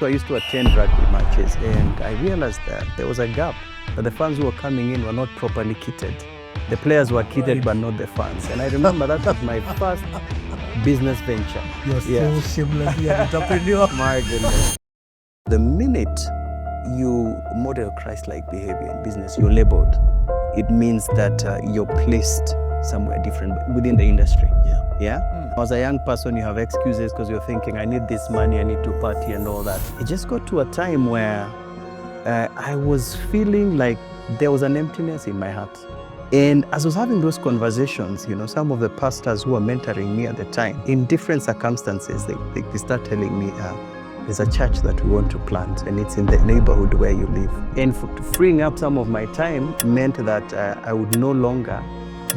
So I used to attend rugby matches and I realized that there was a gap, that the fans who were coming in were not properly kitted. The players were kitted, but not the fans. And I remember that was my first business venture. You're so shamelessly an entrepreneur. My goodness. The minute you model Christ-like behavior in business, you're labeled. It means that you're placed somewhere different within the industry. Yeah? As a young person, you have excuses because you're thinking, I need this money, I need to party and all that. It just got to a time where I was feeling like there was an emptiness in my heart. And as I was having those conversations, some of the pastors who were mentoring me at the time, in different circumstances, they start telling me, there's a church that we want to plant and it's in the neighborhood where you live. And freeing up some of my time meant that I would no longer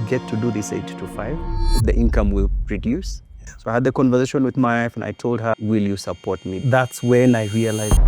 get to do this 8 to 5. The income will reduce. So I had the conversation with my wife and I told her, will you support me? That's when I realized.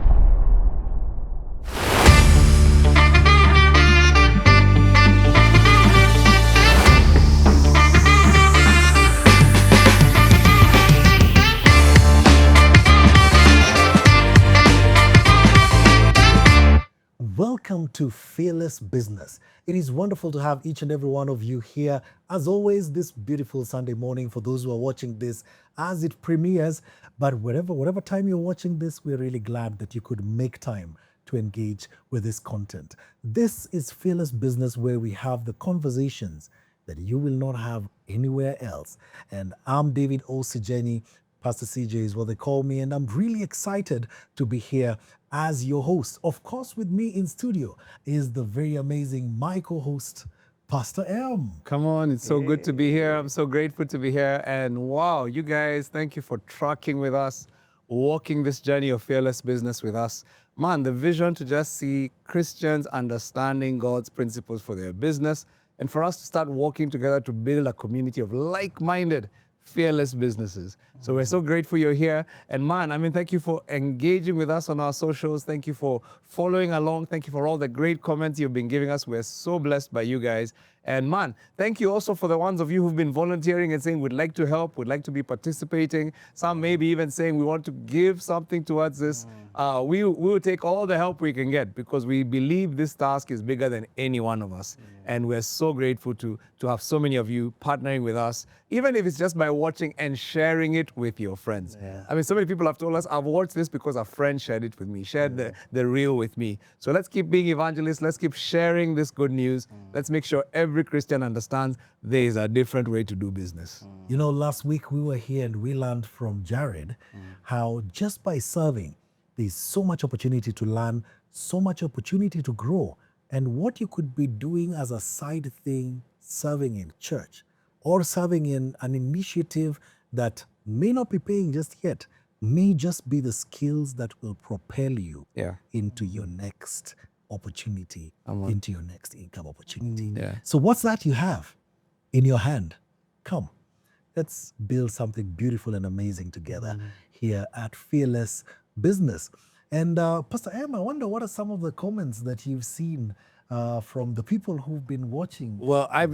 Welcome to Fearless Business. It is wonderful to have each and every one of you here, as always, this beautiful Sunday morning for those who are watching this as it premieres. But whatever time you're watching this, we're really glad that you could make time to engage with this content. This is Fearless Business, where we have the conversations that you will not have anywhere else. And I'm David Osijeni. Pastor CJ is what they call me, and I'm really excited to be here as your host. Of course, with me in studio is the very amazing my co-host, Pastor M. Come on, it's so good to be here. I'm so grateful to be here. And wow, you guys, thank you for trucking with us, walking this journey of fearless business with us. Man, the vision to just see Christians understanding God's principles for their business and for us to start working together to build a community of like-minded fearless businesses. So we're so grateful you're here. And man, thank you for engaging with us on our socials. Thank you for following along. Thank you for all the great comments you've been giving us. We're so blessed by you guys. And man, thank you also for the ones of you who've been volunteering and saying, we'd like to help, we'd like to be participating. Some maybe even saying we want to give something towards this. We will take all the help we can get because we believe this task is bigger than any one of us. And we're so grateful to have so many of you partnering with us, even if it's just by watching and sharing it with your friends. So many people have told us, I've watched this because a friend shared it with me, shared the reel with me. So let's keep being evangelists. Let's keep sharing this good news. Let's make sure every Christian understands there is a different way to do business. Last week we were here and we learned from Jared how just by serving, there's so much opportunity to learn, so much opportunity to grow. And what you could be doing as a side thing, serving in church or serving in an initiative that may not be paying just yet, may just be the skills that will propel you into your next opportunity, into your next income opportunity. So what's that you have in your hand? Come, let's build something beautiful and amazing together here at Fearless Business. And Pastor M, I wonder what are some of the comments that you've seen from the people who've been watching? Well, I've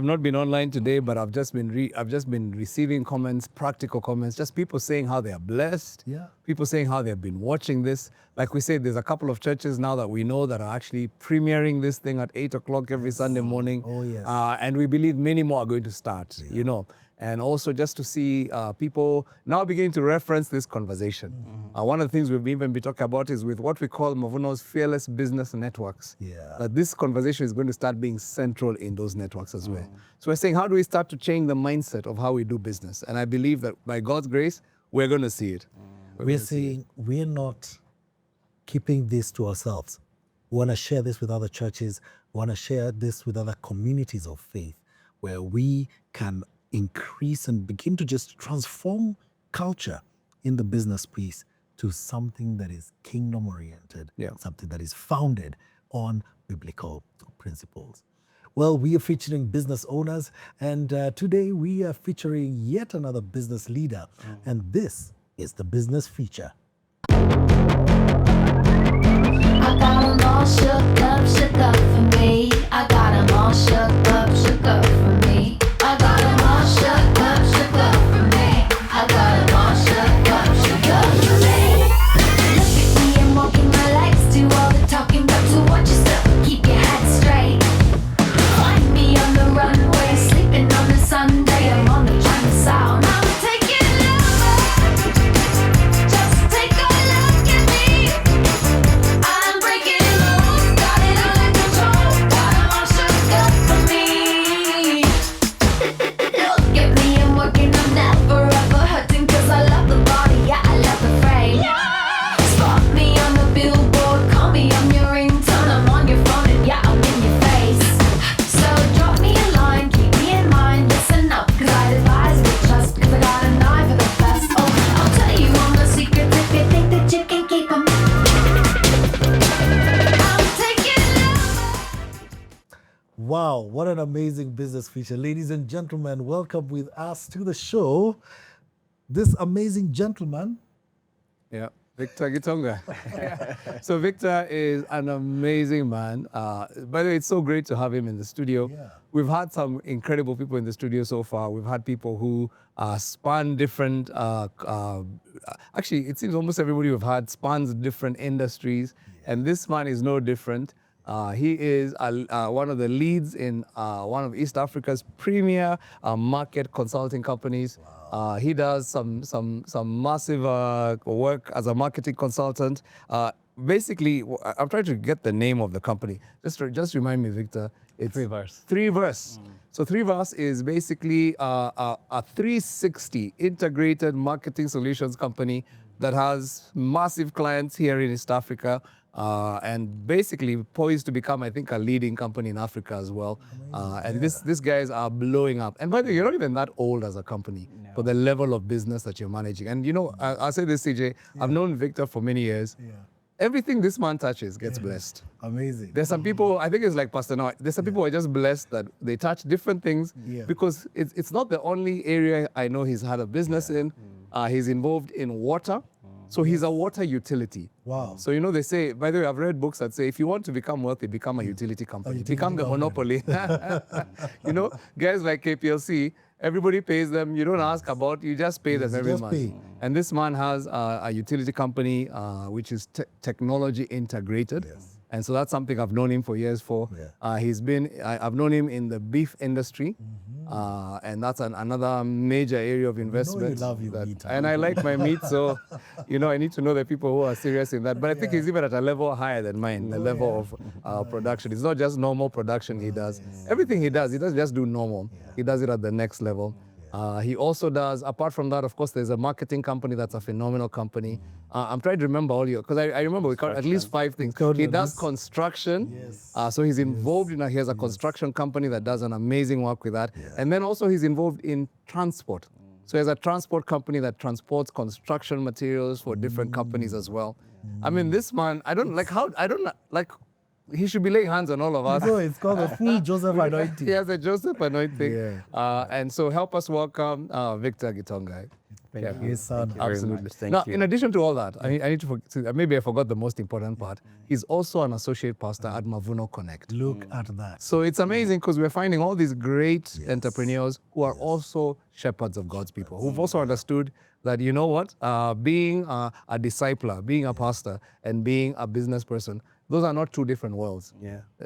not been online today, but I've just been receiving comments, practical comments, just people saying how they are blessed. People saying how they've been watching this. Like we said, there's a couple of churches now that we know that are actually premiering this thing at 8 o'clock every Sunday morning. And we believe many more are going to start, And also just to see people now beginning to reference this conversation. One of the things we've even been talking about is with what we call Mavuno's Fearless Business Networks. That this conversation is going to start being central in those networks as well. So we're saying, how do we start to change the mindset of how we do business? And I believe that by God's grace, we're going to see it. We're saying we're not keeping this to ourselves. We want to share this with other churches. We want to share this with other communities of faith where we can increase and begin to just transform culture in the business piece to something that is kingdom-oriented, something that is founded on biblical principles. Well, we are featuring business owners, and today we are featuring yet another business leader, and this is the business feature. I got 'em all shook up for me. I got 'em all shook up for me. I got 'em all shook up for me. I got 'em all shook up for me. Wow, what an amazing business feature. Ladies and gentlemen, welcome with us to the show this amazing gentleman. Yeah, Victor Gitonga. So Victor is an amazing man. By the way, it's so great to have him in the studio. Yeah. We've had some incredible people in the studio so far. We've had people who span different, actually, it seems almost everybody we've had spans different industries. And this man is no different. He is one of the leads in one of East Africa's premier market consulting companies. He does some massive work as a marketing consultant. Basically, I'm trying to get the name of the company. Just remind me, Victor. It's Three-Verse. So Three-Verse is basically a 360 integrated marketing solutions company that has massive clients here in East Africa. And basically poised to become, I think, a leading company in Africa as well. And these guys are blowing up. And by the way, you're not even that old as a company for the level of business that you're managing. And you know, I'll say this, CJ, I've known Victor for many years. Everything this man touches gets blessed. Amazing. There's some people, I think it's like Pastor Noah, there's some people who are just blessed that they touch different things because it's not the only area I know he's had a business in. He's involved in water. So he's a water utility. Wow. So, you know, they say, by the way, I've read books that say, if you want to become wealthy, become a utility company. Become the monopoly. You know, guys like KPLC, everybody pays them. You don't ask about, you just pay them every month. And this man has a utility company, which is technology integrated. And so that's something I've known him for years for. I've known him in the beef industry. And that's another major area of investment. You love your meat. And I like my meat, so you know I need to know the people who are serious in that. But I think he's even at a level higher than mine, the level of production. It's not just normal production he does. Everything he doesn't just do normal. He does it at the next level. He also does, apart from that, of course, there's a marketing company that's a phenomenal company. I'm trying to remember all your, because I remember we count at least 5 things. He does construction. So he's involved in, he has a construction company that does an amazing work with that. And then also he's involved in transport. So he has a transport company that transports construction materials for different companies as well. I mean, this man, he should be laying hands on all of us. So it's called the full Joseph anointing. He has a Joseph anointing. And so help us welcome Victor Gitonga. Thank you. Yes, sir. Absolutely. Thank Now, you. in addition to all that, I need to, maybe I forgot the most important part. He's also an associate pastor at Mavuno Connect. Look at that. So it's amazing because we're finding all these great entrepreneurs who are also shepherds of God's people, who've also understood that, you know what, being a discipler, being a pastor, and being a business person, those are not two different worlds.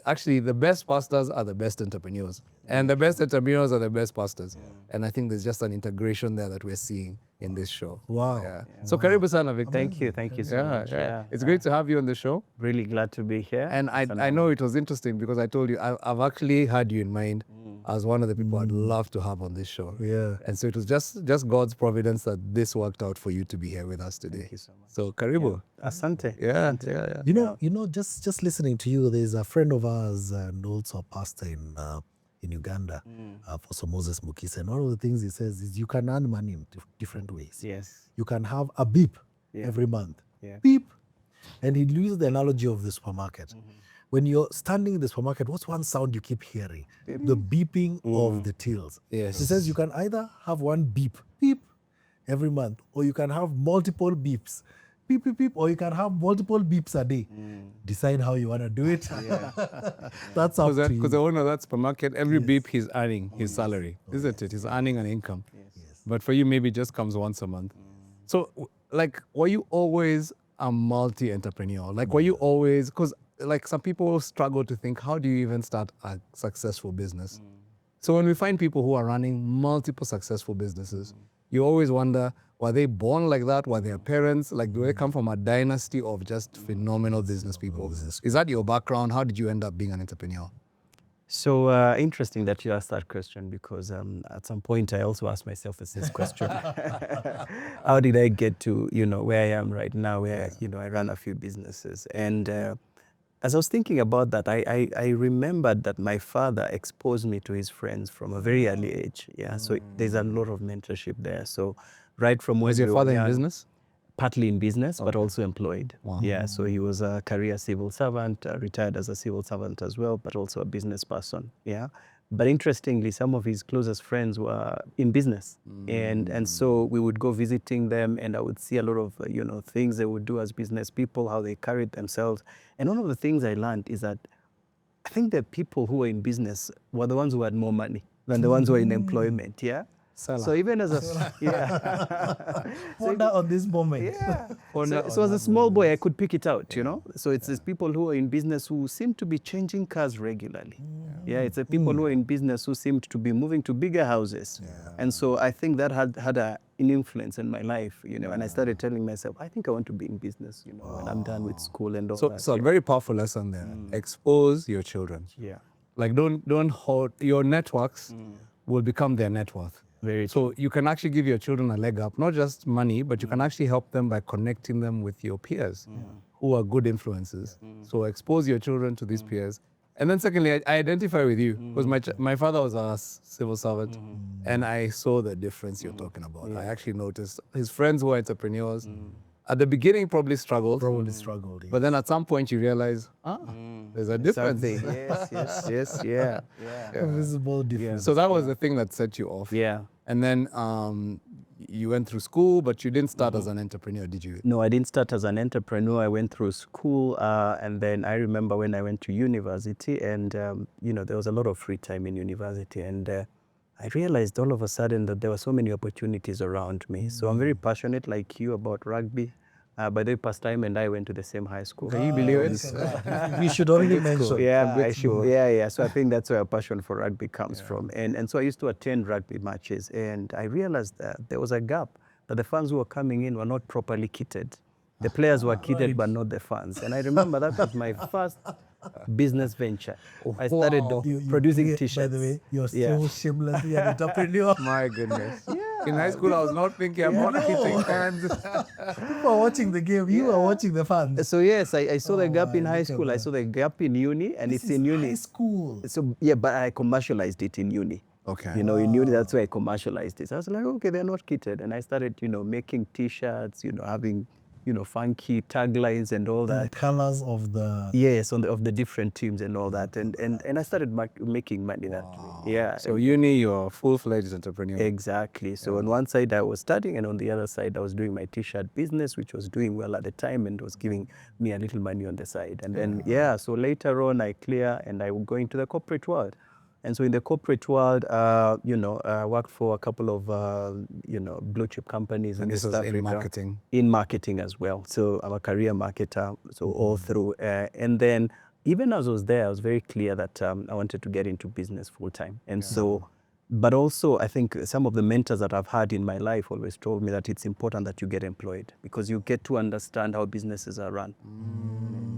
Actually, the best pastors are the best entrepreneurs, and the best entrepreneurs are the best pastors. And I think there's just an integration there that we're seeing in this show. Wow. So karibu sana, Victor. Thank you so much. It's great to have you on the show. Really glad to be here. And I know it was interesting because I told you, I've actually had you in mind as one of the people I'd love to have on this show. And so it was just God's providence that this worked out for you to be here with us today. Thank you so much. So karibu. Asante. Yeah. You know, just listening to you, there's a friend of ours and also a pastor in Uganda, Apostle Moses Mukisa. And one of the things he says is you can earn money in different ways. Yes. You can have a beep every month. Yeah. Beep. And he uses the analogy of the supermarket. When you're standing in the supermarket, what's one sound you keep hearing? The beeping of the tills. Yes. He says you can either have one beep every month, or you can have multiple beeps. Beep, beep, beep, or you can have multiple beeps a day. Decide how you want to do it. That's up to you. Because the owner of that supermarket, every beep he's earning his salary, isn't it? He's earning an income. But for you, maybe it just comes once a month. So, like, were you always a multi-entrepreneur? Like, were you always, because like some people struggle to think, how do you even start a successful business? So when we find people who are running multiple successful businesses, you always wonder, were they born like that? Were their parents, like, do they come from a dynasty of just phenomenal business people? Is that your background? How did you end up being an entrepreneur? So interesting that you asked that question because at some point I also asked myself this question. How did I get to, where I am right now, where, I run a few businesses. And as I was thinking about that, I remembered that my father exposed me to his friends from a very early age. So there's a lot of mentorship there. So right from when Was your father in business? partly in business, but also employed. Wow. Yeah, so he was a career civil servant, retired as a civil servant as well, but also a business person. Yeah. But interestingly, some of his closest friends were in business. And so we would go visiting them, and I would see a lot of, things they would do as business people, how they carried themselves. And one of the things I learned is that I think the people who were in business were the ones who had more money than the ones who were in employment. Yeah. Seller. So even as a Ponder on this moment. yeah. Ponder So on as a that small boy, I could pick it out, So it's these people who are in business who seem to be changing cars regularly. Yeah, it's the people who are in business who seemed to be moving to bigger houses. And so I think that had an influence in my life, and I started telling myself, I think I want to be in business, when I'm done with school and all that. So a very powerful lesson there. Expose your children. Yeah. Like don't hold your networks will become their net worth. Very So you can actually give your children a leg up, not just money, but you can actually help them by connecting them with your peers who are good influences. So expose your children to these peers. And then secondly, I identify with you because my father was a civil servant and I saw the difference you're talking about. I actually noticed his friends who were entrepreneurs at the beginning probably struggled. Struggled. But then at some point you realize, there's a difference. Yes, yeah. A visible difference. So that was the thing that set you off. Yeah. And then you went through school, but you didn't start as an entrepreneur, did you? No, I didn't start as an entrepreneur. I went through school, and then I remember when I went to university, and there was a lot of free time in university, and I realized all of a sudden that there were so many opportunities around me. So I'm very passionate, like you, about rugby. By the way, Pastor and I went to the same high school. Can you believe it? We should only mention. Yeah. So I think that's where a passion for rugby comes from. And so I used to attend rugby matches, and I realized that there was a gap, that the fans who were coming in were not properly kitted. The players were kitted, but not the fans. And I remember that was my first business venture. I started producing T-shirts. By the way, you're so shamelessly an entrepreneur. My goodness. In high school, I was not thinking about hitting hands. People are watching the game. You are watching the fans. So yes, I saw the gap in high school. I saw the gap in uni, and This it's in is uni. high school. So yeah, but I commercialized it in uni. Okay. In uni, that's where I commercialized it. So I was like, okay, they're not kitted. And I started, making T-shirts, having, funky taglines and all The that. colors of the. Yes, of the different teams and all that. And I started making money that way. Yeah. So uni, you're a full-fledged entrepreneur. Exactly. So on one side I was studying, and on the other side I was doing my T-shirt business, which was doing well at the time and was giving me a little money on the side. And then, so later on I clear and I would go into the corporate world. And so in the corporate world, I worked for a couple of, blue chip companies. And this was in marketing? In marketing as well. So I'm a career marketer, so all through. And then even as I was there, I was very clear that I wanted to get into business full time. And so, but also I think some of the mentors that I've had in my life always told me that it's important that you get employed, because you get to understand how businesses are run.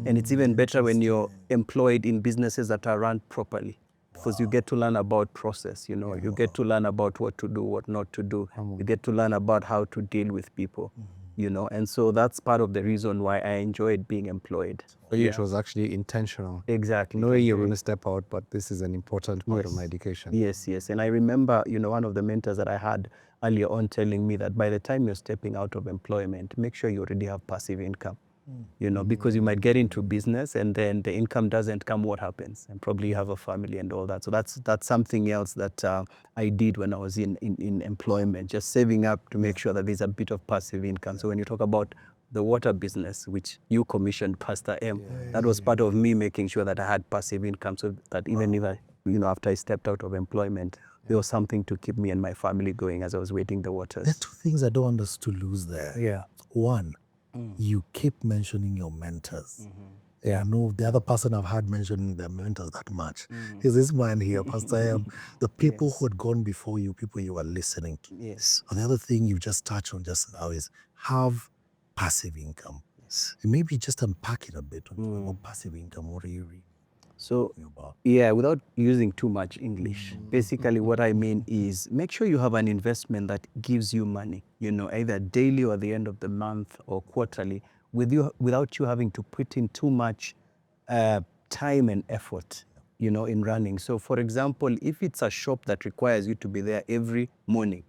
And it's even better when you're employed in businesses that are run properly. Because you get to learn about process, you get to learn about what to do, what not to do. You get to learn about how to deal with people, and so that's part of the reason why I enjoyed being employed. For you, it was actually intentional. Exactly. Knowing you're going to step out, but this is an important part of my education. Yes. And I remember, one of the mentors that I had earlier on telling me that by the time you're stepping out of employment, make sure you already have passive income. Because you might get into business and then the income doesn't come, what happens? And probably you have a family and all that. So that's something else that I did when I was in employment, just saving up to make sure that there's a bit of passive income. So when you talk about the water business, which you commissioned, Pastor M, that was part of me making sure that I had passive income, so that even if after I stepped out of employment, there was something to keep me and my family going as I was waiting the waters. There are two things I don't want us to lose there. Yeah. One, you keep mentioning your mentors. I know the other person I've had mentioning their mentors that much is this man here, Pastor M. The people who had gone before you, people you were listening to. Yes. And the other thing you just touched on just now is have passive income. And maybe just unpack it a bit about passive income. What are you reading? So, without using too much English, basically what I mean is make sure you have an investment that gives you money, either daily or at the end of the month or quarterly, without you having to put in too much time and effort, in running. So, for example, if it's a shop that requires you to be there every morning,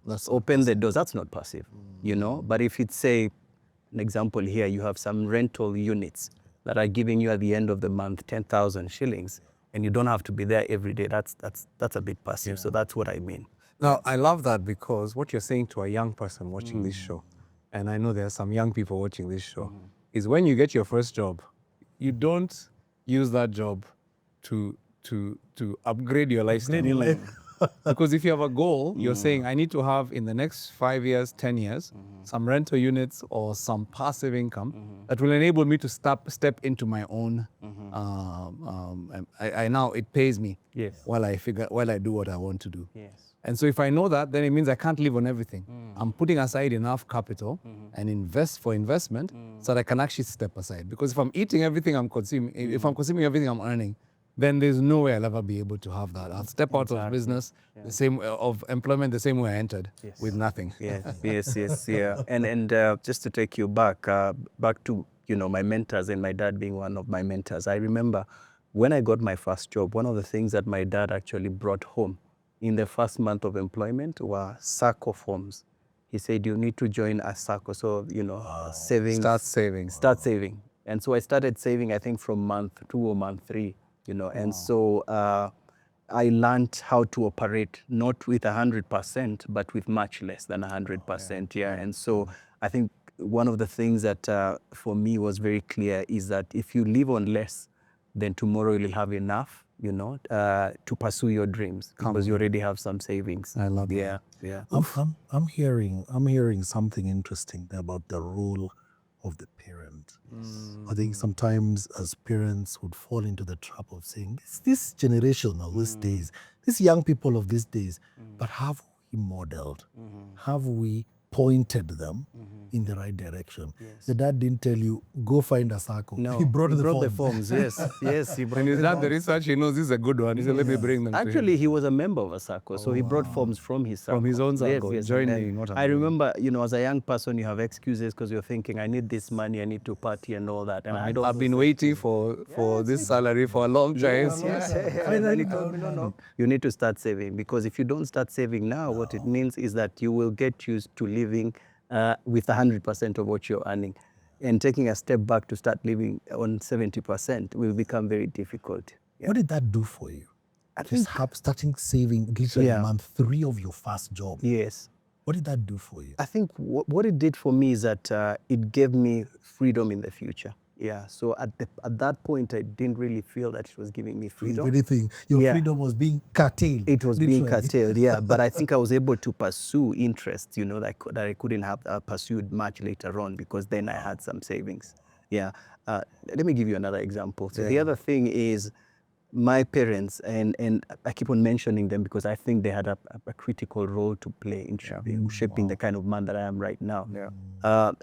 let's open the doors, that's not passive, But if it's, say, an example here, you have some rental units that are giving you at the end of the month 10,000 shillings, and you don't have to be there every day. That's a bit passive. So that's what I mean. Now, I love that because what you're saying to a young person watching this show, and I know there are some young people watching this show, is when you get your first job, you don't use that job to upgrade your lifestyle. Because if you have a goal, you're saying, I need to have in the next 5 years, 10 years, some rental units or some passive income that will enable me to step into my own. I now it pays me while I do what I want to do. Yes. And so if I know that, then it means I can't live on everything. I'm putting aside enough capital and invest for investment so that I can actually step aside. Because if I'm eating everything I'm consuming, if I'm consuming everything I'm earning, then there's no way I'll ever be able to have that. I'll step out of business, the same of employment, the same way I entered, with nothing. Yes, yeah. And just to take you back to, my mentors and my dad being one of my mentors. I remember when I got my first job, one of the things that my dad actually brought home in the first month of employment were SACCO forms. He said, you need to join a SACCO. So, savings. Start saving. And so I started saving, I think, from month 2 or month 3. And so I learned how to operate, not with 100%, but with much less than 100%. And so I think one of the things that for me was very clear is that if you live on less, then tomorrow you'll have enough, to pursue your dreams because you already have some savings. I love that. Yeah. I'm hearing something interesting about the role of the parent. I think sometimes as parents would fall into the trap of saying, it's this generation of these days, these young people of these days, but have we modeled? Have we pointed them in the right direction? The dad didn't tell you, go find a SACCO. No, he brought the forms. Yes, he brought And he's the done the forms. research, he knows this is a good one. He said, let me bring them to him. Actually, he was a member of a SACCO, so he brought forms from his SACCO. From his own SACCO, joining what I'm I doing. remember, as a young person, you have excuses because you're thinking, I need this money, I need to party and all that. And I've been waiting for this salary for a long time. And then he told me, no. You need to start saving, because if you don't start saving now, what it means is that you will get used to living with 100% of what you're earning. And taking a step back to start living on 70% will become very difficult. What did that do for you? Starting saving literally month 3 of your first job. Yes. What did that do for you? I think what it did for me is that it gave me freedom in the future. Yeah, so at that point, I didn't really feel that it was giving me freedom. If anything, your freedom was being curtailed. It was being curtailed, but I think I was able to pursue interests, that I couldn't have pursued much later on, because then I had some savings. Let me give you another example. So the other thing is my parents, and I keep on mentioning them because I think they had a critical role to play in shaping the kind of man that I am right now.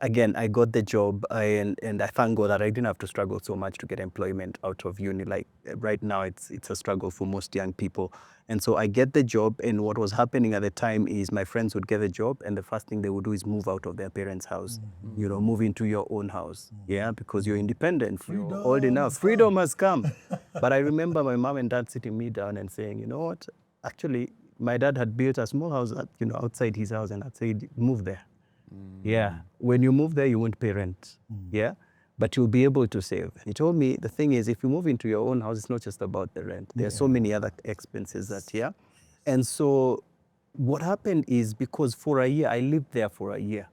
Again, I got the job, and I thank God that I didn't have to struggle so much to get employment out of uni. Like right now, it's a struggle for most young people. And so I get the job, and what was happening at the time is my friends would get a job, and the first thing they would do is move out of their parents' house, move into your own house, because you're independent, you're old enough. Freedom has come. But I remember my mom and dad sitting me down and saying, you know what, actually, my dad had built a small house, outside his house, and I'd said, move there. When you move there, you won't pay rent. But you'll be able to save. He told me, the thing is, if you move into your own house, it's not just about the rent. There are so many other expenses that, And so what happened is, because for a year, I lived there for a year.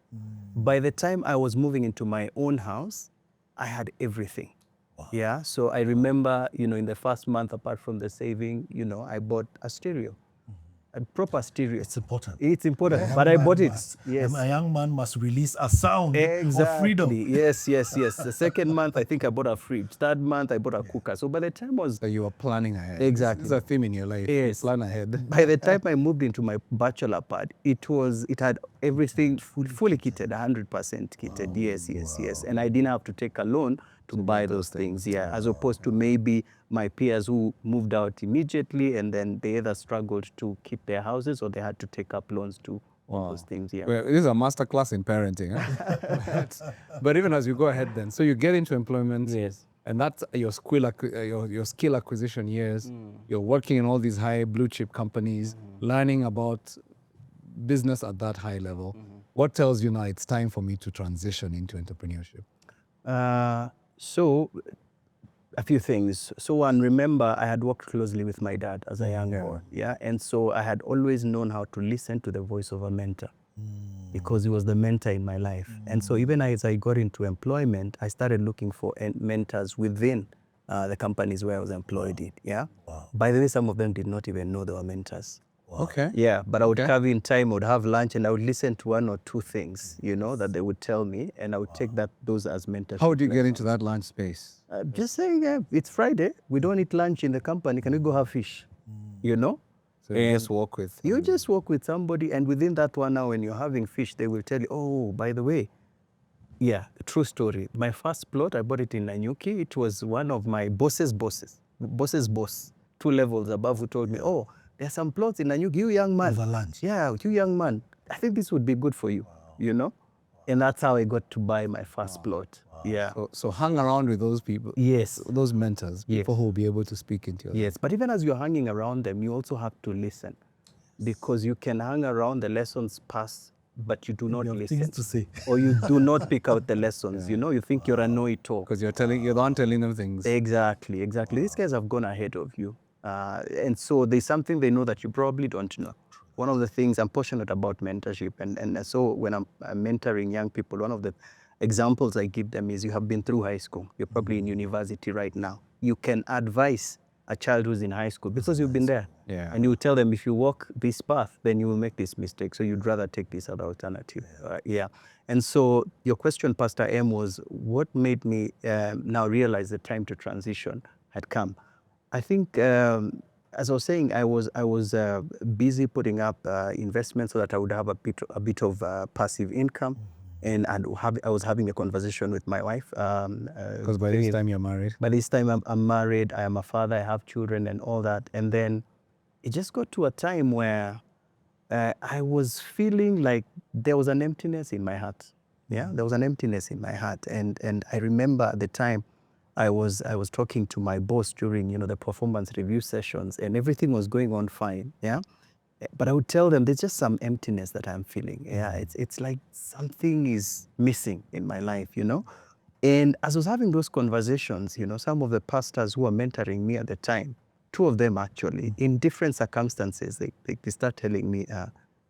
By the time I was moving into my own house, I had everything. So I remember, in the first month, apart from the saving, I bought a stereo. A proper stereo. It's important. It's important, but I bought it. A young man must release a sound of freedom. Yes. The second month, I think I bought a fridge. Third month, I bought a cooker. So by the time So you were planning ahead. Exactly. This is a theme in your life. Yes. Plan ahead. By the time I moved into my bachelor pad, it had everything fully kitted, 100% kitted. Yes. And I didn't have to take a loan to buy those things, as opposed to maybe my peers who moved out immediately, and then they either struggled to keep their houses or they had to take up loans to those things. Well, this is a masterclass in parenting. Huh? But even as you go ahead then, so you get into employment, and that's your skill acquisition years. You're working in all these high blue chip companies, learning about business at that high level. What tells you now it's time for me to transition into entrepreneurship? So, a few things. So one, remember, I had worked closely with my dad as a young boy. Yeah. And so I had always known how to listen to the voice of a mentor because he was the mentor in my life. And so even as I got into employment, I started looking for mentors within the companies where I was employed in. Yeah. By the way, some of them did not even know they were mentors. Okay. Yeah, but I would carve in time, I would have lunch, and I would listen to one or two things, that they would tell me, and I would take those as mentorship. How would you get into that lunch space? Just saying, it's Friday, we don't eat lunch in the company, can we go have fish? So you just walk with. You just walk with somebody, and within that 1 hour when you're having fish, they will tell you, oh, by the way, true story. My first plot, I bought it in Nanyuki. It was one of my boss's boss, 2 levels above, who told me, oh, there's some plots in Nanyuki, you young man. Over lunch. Yeah, you young man. I think this would be good for you, And that's how I got to buy my first plot. Yeah. So hang around with those people. Yes. Those mentors, people who will be able to speak into your life. Yes, but even as you're hanging around them, you also have to listen, because you can hang around, the lessons pass, but you do not You have listen. things to say. Or you do not pick out the lessons, you think you're a know-it-all. Because you're the one telling them things. Exactly. These guys have gone ahead of you. And so there's something they know that you probably don't know. One of the things I'm passionate about mentorship, and so when I'm mentoring young people, one of the examples I give them is, you have been through high school. You're probably in university right now. You can advise a child who's in high school because you've been there. Yeah. And you tell them, if you walk this path, then you will make this mistake. So you'd rather take this other alternative. And so your question, Pastor M, was what made me now realize the time to transition had come. I think, as I was saying, I was busy putting up investments so that I would have a bit of passive income. And I was having a conversation with my wife. Because by this time you're married. By this time I'm married, I am a father, I have children and all that. And then it just got to a time where I was feeling like there was an emptiness in my heart. Yeah, there was an emptiness in my heart. And I remember at the time, I was talking to my boss during, the performance review sessions, and everything was going on fine. Yeah. But I would tell them, there's just some emptiness that I'm feeling. Yeah, it's like something is missing in my life, And as I was having those conversations, some of the pastors who were mentoring me at the time, 2 of them actually, in different circumstances, they start telling me,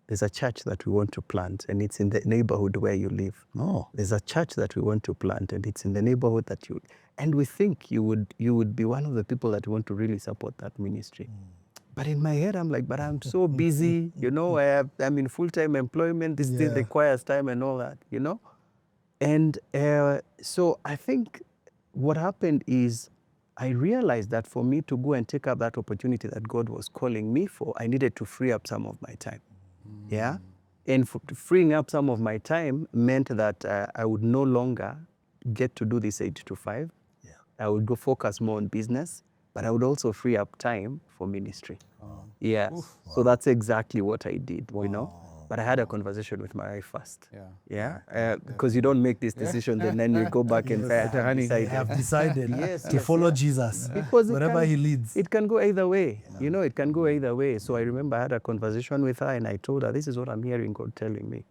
there's a church that we want to plant, and it's in the neighborhood where you live. Oh, there's a church that we want to plant, and it's in the neighborhood that you. And we think you would be one of the people that want to really support that ministry. But in my head, I'm like, but I'm so busy, I'm in full-time employment. This thing requires time and all that, And so I think what happened is, I realized that for me to go and take up that opportunity that God was calling me for, I needed to free up some of my time. Yeah. And freeing up some of my time meant that I would no longer get to do this 8 to 5. Yeah. I would go focus more on business, but I would also free up time for ministry. Yeah. So that's exactly what I did, But I had a conversation with my wife first. Because you don't make this decision and then you go back and say, I have decided to follow Jesus because wherever he leads. It can go either way. It can go either way. So I remember I had a conversation with her and I told her, this is what I'm hearing God telling me,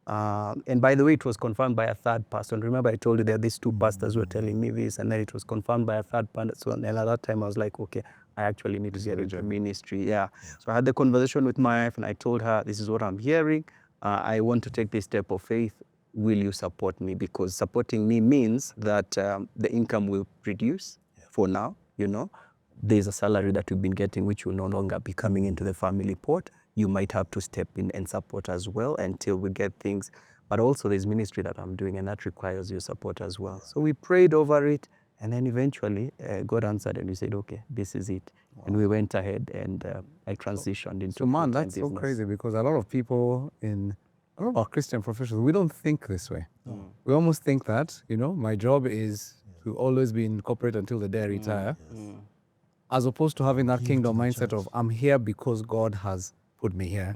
And by the way, it was confirmed by a third person. Remember, I told you there are these 2 pastors who were telling me this, and then it was confirmed by a third person. And at that time, I was like, okay, I actually need to get into ministry. Yeah. So I had the conversation with my wife, and I told her, this is what I'm hearing. I want to take this step of faith. Will you support me? Because supporting me means that the income will reduce for now. There's a salary that we've been getting, which will no longer be coming into the family pot. You might have to step in and support as well until we get things. But also there's ministry that I'm doing, and that requires your support as well. So we prayed over it, and then eventually God answered, and we said, okay, this is it. Wow. And we went ahead, and I transitioned into man, that's business. So crazy, because a lot of people a lot of our Christian professionals, we don't think this way. We almost think that, my job is to always be in corporate until the day I retire, as opposed to having that kingdom mindset of, I'm here because God has put me here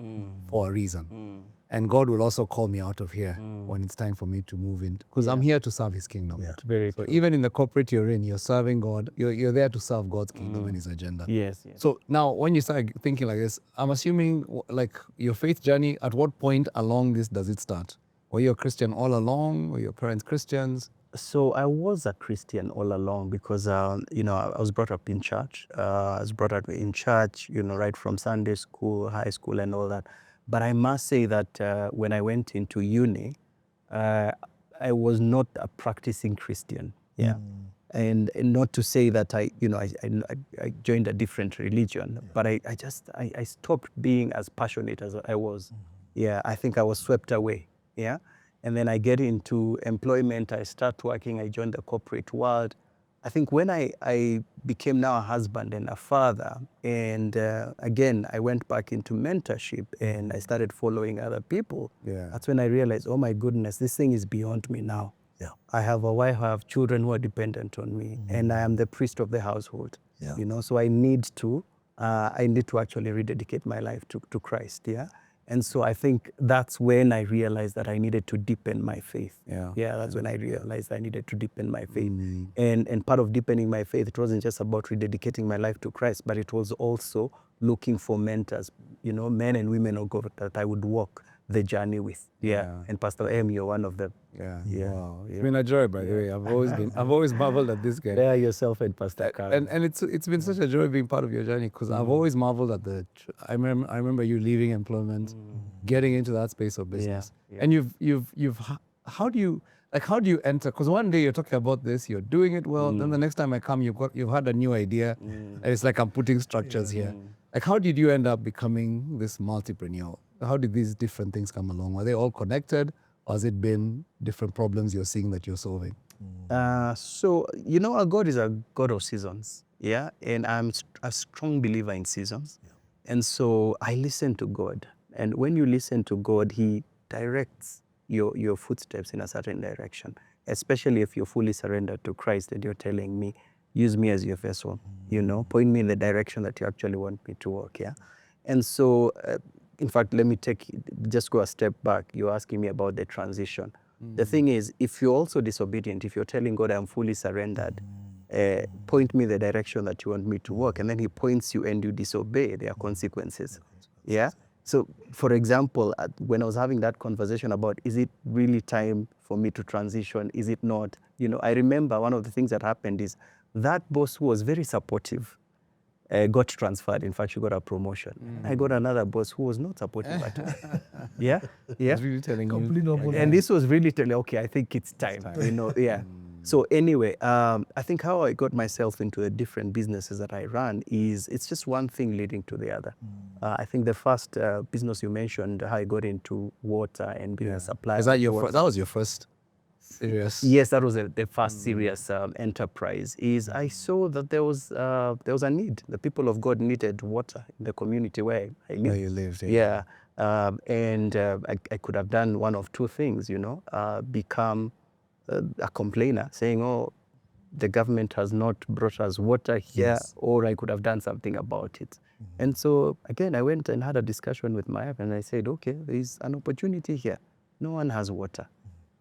for a reason. And God will also call me out of here when it's time for me to move in, because I'm here to serve His kingdom. Yeah. Very So true. even in the corporate you're in, you're serving God. You're there to serve God's kingdom and His agenda. Yes, yes. So now, when you start thinking like this, I'm assuming like your faith journey. At what point along this does it start? Were you a Christian all along? Were your parents Christians? So I was a Christian all along because, you know, I was brought up in church. I was brought up in church, you know, right from Sunday school, high school and all that. But I must say that when I went into uni, I was not a practicing Christian. Yeah. And not to say that I joined a different religion, but I stopped being as passionate as I was. Yeah, I think I was swept away. Yeah. And then I get into employment, I start working, I joined the corporate world. I think when I became now a husband and a father, and again, I went back into mentorship and I started following other people. Yeah. That's when I realized, oh my goodness, this thing is beyond me now. Yeah. I have a wife, I have children who are dependent on me, and I am the priest of the household. Yeah. You know, so I need to actually rededicate my life to Christ. Yeah. And so I think that's when I realized that I needed to deepen my faith. Yeah. Yeah, that's when I realized I needed to deepen my faith. And part of deepening my faith, it wasn't just about rededicating my life to Christ, but it was also looking for mentors, you know, men and women of God that I would walk the journey with. Yeah. And Pastor M, you're one of them. Yeah. Yeah. Wow. It's been a joy, by the way. I've always marveled at this guy. Yeah, yourself and Pastor Karen. And it's been such a joy being part of your journey, because I've always marveled at I remember you leaving employment, getting into that space of business. Yeah. And how do you enter? Because one day you're talking about this, you're doing it well. Then the next time I come, you've had a new idea. And it's like I'm putting structures here. Like, how did you end up becoming this multipreneur? How did these different things come along? Were they all connected, or has it been different problems you're seeing that you're solving? So, you know, our God is a God of seasons. Yeah. And I'm a strong believer in seasons. Yeah. And so I listen to God. And when you listen to God, He directs your footsteps in a certain direction, especially if you're fully surrendered to Christ and you're telling me, use me as your vessel, you know, point me in the direction that you actually want me to walk. Yeah. And so, in fact, let me just go a step back. You're asking me about the transition. The thing is, if you're also disobedient, if you're telling God, I'm fully surrendered, point me the direction that you want me to walk, and then He points you and you disobey, there are consequences. Yeah? So, for example, when I was having that conversation about, is it really time for me to transition? Is it not? You know, I remember one of the things that happened is that boss who was very supportive got transferred. In fact, she got a promotion. I got another boss who was not supportive at all. Yeah? Yeah. It's really telling Complete you. opposite. And this was really telling, okay, I think it's time. You know, yeah. So anyway, I think how I got myself into the different businesses that I run is it's just one thing leading to the other. I think the first business you mentioned, how I got into water and being a supplier. Is that that was your first serious? Yes, that was the first serious enterprise. Is I saw that there was a need. The people of God needed water in the community where I lived. Where you lived. Yeah, and I could have done one of two things. You know, become a complainer, saying, "Oh, the government has not brought us water here," Yes. or I could have done something about it. And so again, I went and had a discussion with my wife, and I said, "Okay, there is an opportunity here. No one has water."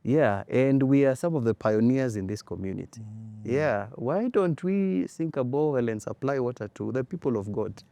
Yeah, and we are some of the pioneers in this community. Yeah, why don't we sink a borehole and supply water to the people of God?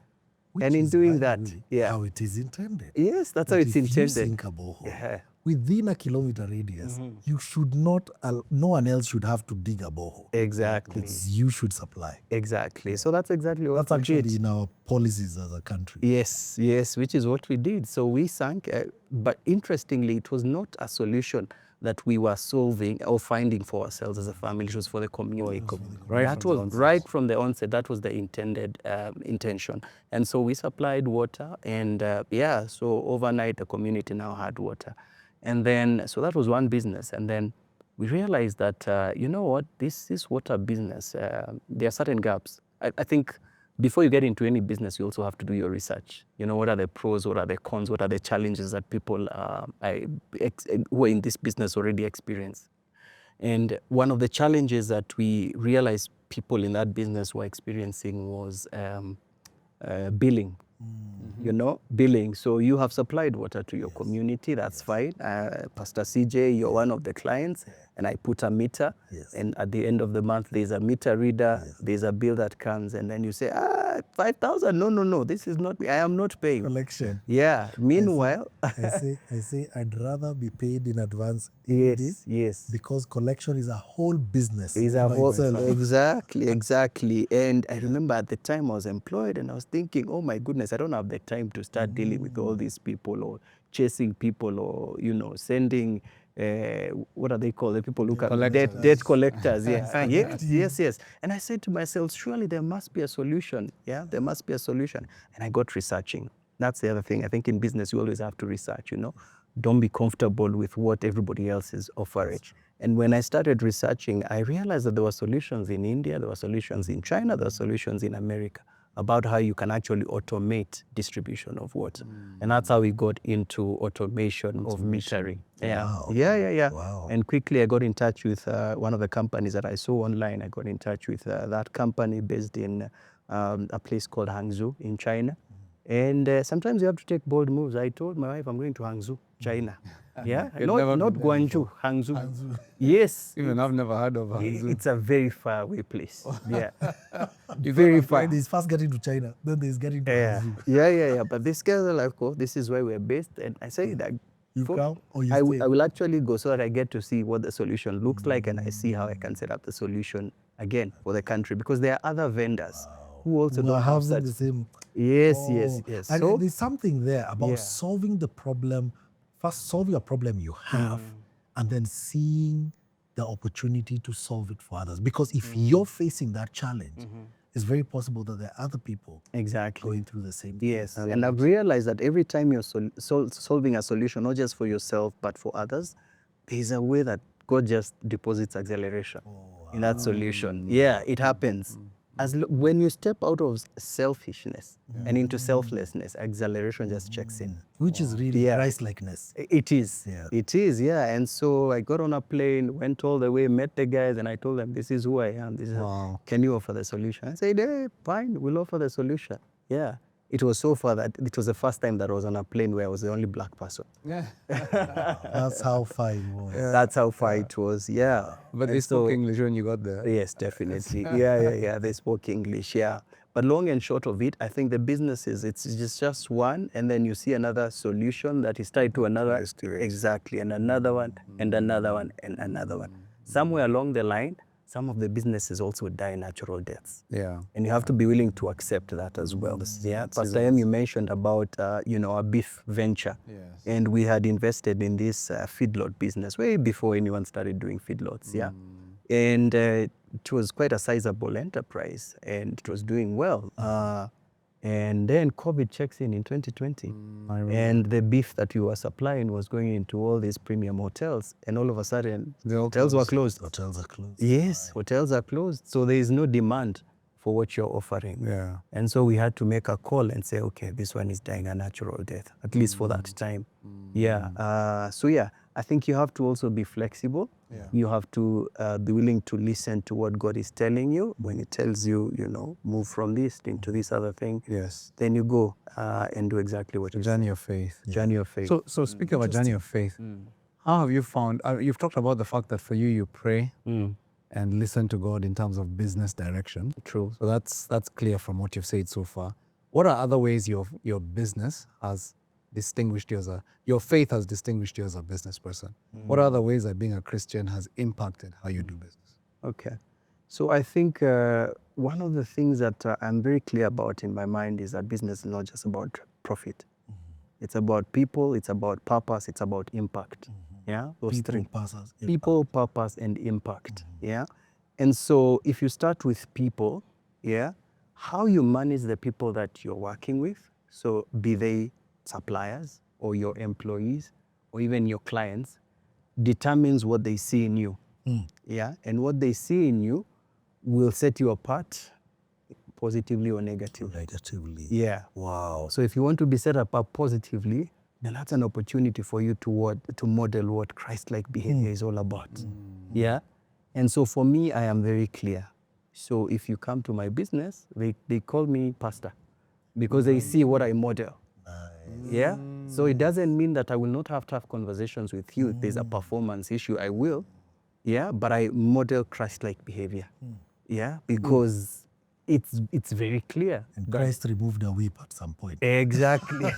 Which And in is, doing by the that, way, yeah. how it is intended. Yes, that's how That it's if you intended. sink a borehole, Yeah. within a kilometer radius, you should not, no one else should have to dig a borehole. Exactly. You should supply. Exactly. So that's exactly what That's we actually did. in our policies as a country. Yes, yes, which is what we did. So we sank, but interestingly, it was not a solution that we were solving or finding for ourselves as a family. It was for the community. That was right from the onset. That was the intended intention. And so we supplied water, and yeah, so overnight the community now had water. And then, so that was one business. And then we realized that, you know what, this water business, there are certain gaps. I think before you get into any business, you also have to do your research. You know, what are the pros, what are the cons, what are the challenges that people who are in this business already experience. And one of the challenges that we realized people in that business were experiencing was billing. you know, billing. So you have supplied water to your community, that's fine. Pastor CJ, you're one of the clients, and I put a meter, and at the end of the month, there's a meter reader, there's a bill that comes, and then you say, 5,000, no, this is not me, I am not paying. Collection. Yeah, meanwhile. I say, I'd rather be paid in advance. Yes. Because collection is a whole business. Is a by whole, itself. exactly. And I remember at the time I was employed and I was thinking, oh my goodness, I don't have the time to start dealing with all these people or chasing people or, you know, sending, what are they called? The people who come, debt collectors. Yes. And I said to myself, surely there must be a solution. Yeah, there must be a solution. And I got researching. That's the other thing. I think in business, you always have to research, you know. Don't be comfortable with what everybody else is offering. And when I started researching, I realized that there were solutions in India, there were solutions in China, there were solutions in America about how you can actually automate distribution of water. And that's how we got into automation of metering. Yeah. Wow. And quickly I got in touch with one of the companies that I saw online. I got in touch with that company based in a place called Hangzhou in China. And sometimes you have to take bold moves. I told my wife, I'm going to Hangzhou, China. Yeah, not Guangzhou, Hangzhou. Yes. Even I've never heard of Hangzhou. It's a very far away place. Yeah. Very far. There's first getting to China, then there's getting to Brazil. Yeah. But these guys are like, oh, this is where we're based. And I say that You come or you I stay? will actually go so that I get to see what the solution looks like and I see how I can set up the solution again for the country, because there are other vendors who also We don't have have that. the same. Yes. And So there's something there about Yeah. solving the problem, first solving a problem you have, and then seeing the opportunity to solve it for others. Because if you're facing that challenge, it's very possible that there are other people exactly. going through the same thing. Yes, and I've realized that every time you're solving a solution, not just for yourself, but for others, there's a way that God just deposits acceleration in that solution. Yeah, it happens. When you step out of selfishness and into selflessness, acceleration just checks in. Which is really Christ-likeness. It is. Yeah. It is, yeah. And so I got on a plane, went all the way, met the guys, and I told them, this is who I am. This is can you offer the solution? I said, hey, fine, we'll offer the solution. Yeah. It was so far that it was the first time that I was on a plane where I was the only black person. Yeah. That's how far it was. That's how far it was, yeah. But they spoke English when you got there. Yes, definitely. Yeah. They spoke English, yeah. But long and short of it, I think the businesses, it's just one, and then you see another solution that is tied to another. Exactly, and another one, and another one, and another one. Somewhere along the line, some of the businesses also die natural deaths. Yeah. And you have to be willing to accept that as well. Yeah, Pastor M, you mentioned about, a beef venture. Yes. And we had invested in this feedlot business way before anyone started doing feedlots, yeah. And it was quite a sizable enterprise and it was doing well. And then COVID checks in 2020. And the beef that we were supplying was going into all these premium hotels. And all of a sudden, the hotels were closed. Hotels are closed. Yes, hotels are closed. So there is no demand for what you're offering. Yeah. And so we had to make a call and say, okay, this one is dying a natural death, at least for that time. Yeah. I think you have to also be flexible. Yeah. You have to be willing to listen to what God is telling you. When He tells you, move from this into this other thing, Yes. then you go and do exactly what you Journey of faith. Journey of faith. So speaking about journey of faith, how have you found, you've talked about the fact that for you pray and listen to God in terms of business direction. True. So that's clear from what you've said so far. What are other ways your business has distinguished you your faith has distinguished you as a business person? What are other ways that being a Christian has impacted how you do business? Okay. So I think one of the things that I'm very clear about in my mind is that business is not just about profit. It's about people, it's about purpose, it's about impact. Yeah, those three. People, purpose, and impact. Yeah. And so if you start with people, yeah, how you manage the people that you're working with, so be they suppliers or your employees or even your clients, determines what they see in you. Yeah. And what they see in you will set you apart positively or negatively. Yeah. Wow. So if you want to be set apart positively, then that's an opportunity for you to model what Christ-like behavior is all about. Yeah. And so for me, I am very clear. So if you come to my business, they call me pastor, because they see what I model. Yeah. So it doesn't mean that I will not have tough conversations with you. If there's a performance issue, I will. Yeah. But I model Christ-like behavior. Yeah. Because it's very clear. And Christ removed a whip at some point. Exactly.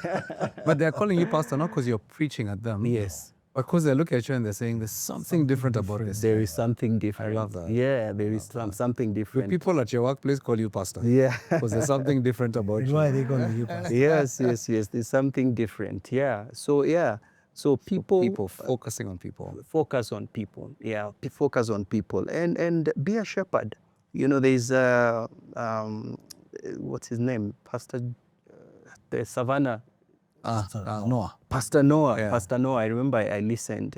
But they're calling you pastor not because you're preaching at them. Yes. But because they look at you and they're saying there's something different about this. There is something different. love that. Yeah, there is something Do different. people at your workplace call you pastor? Yeah. Because there's something different about you. Why they call you pastor? Yes. There's something different. Yeah. So people Focusing on people. focus on people. Yeah. Focus on people and be a shepherd. You know, there's what's his name? Pastor the Savannah. Noah. Pastor Noah. Yeah. Pastor Noah. I remember I listened.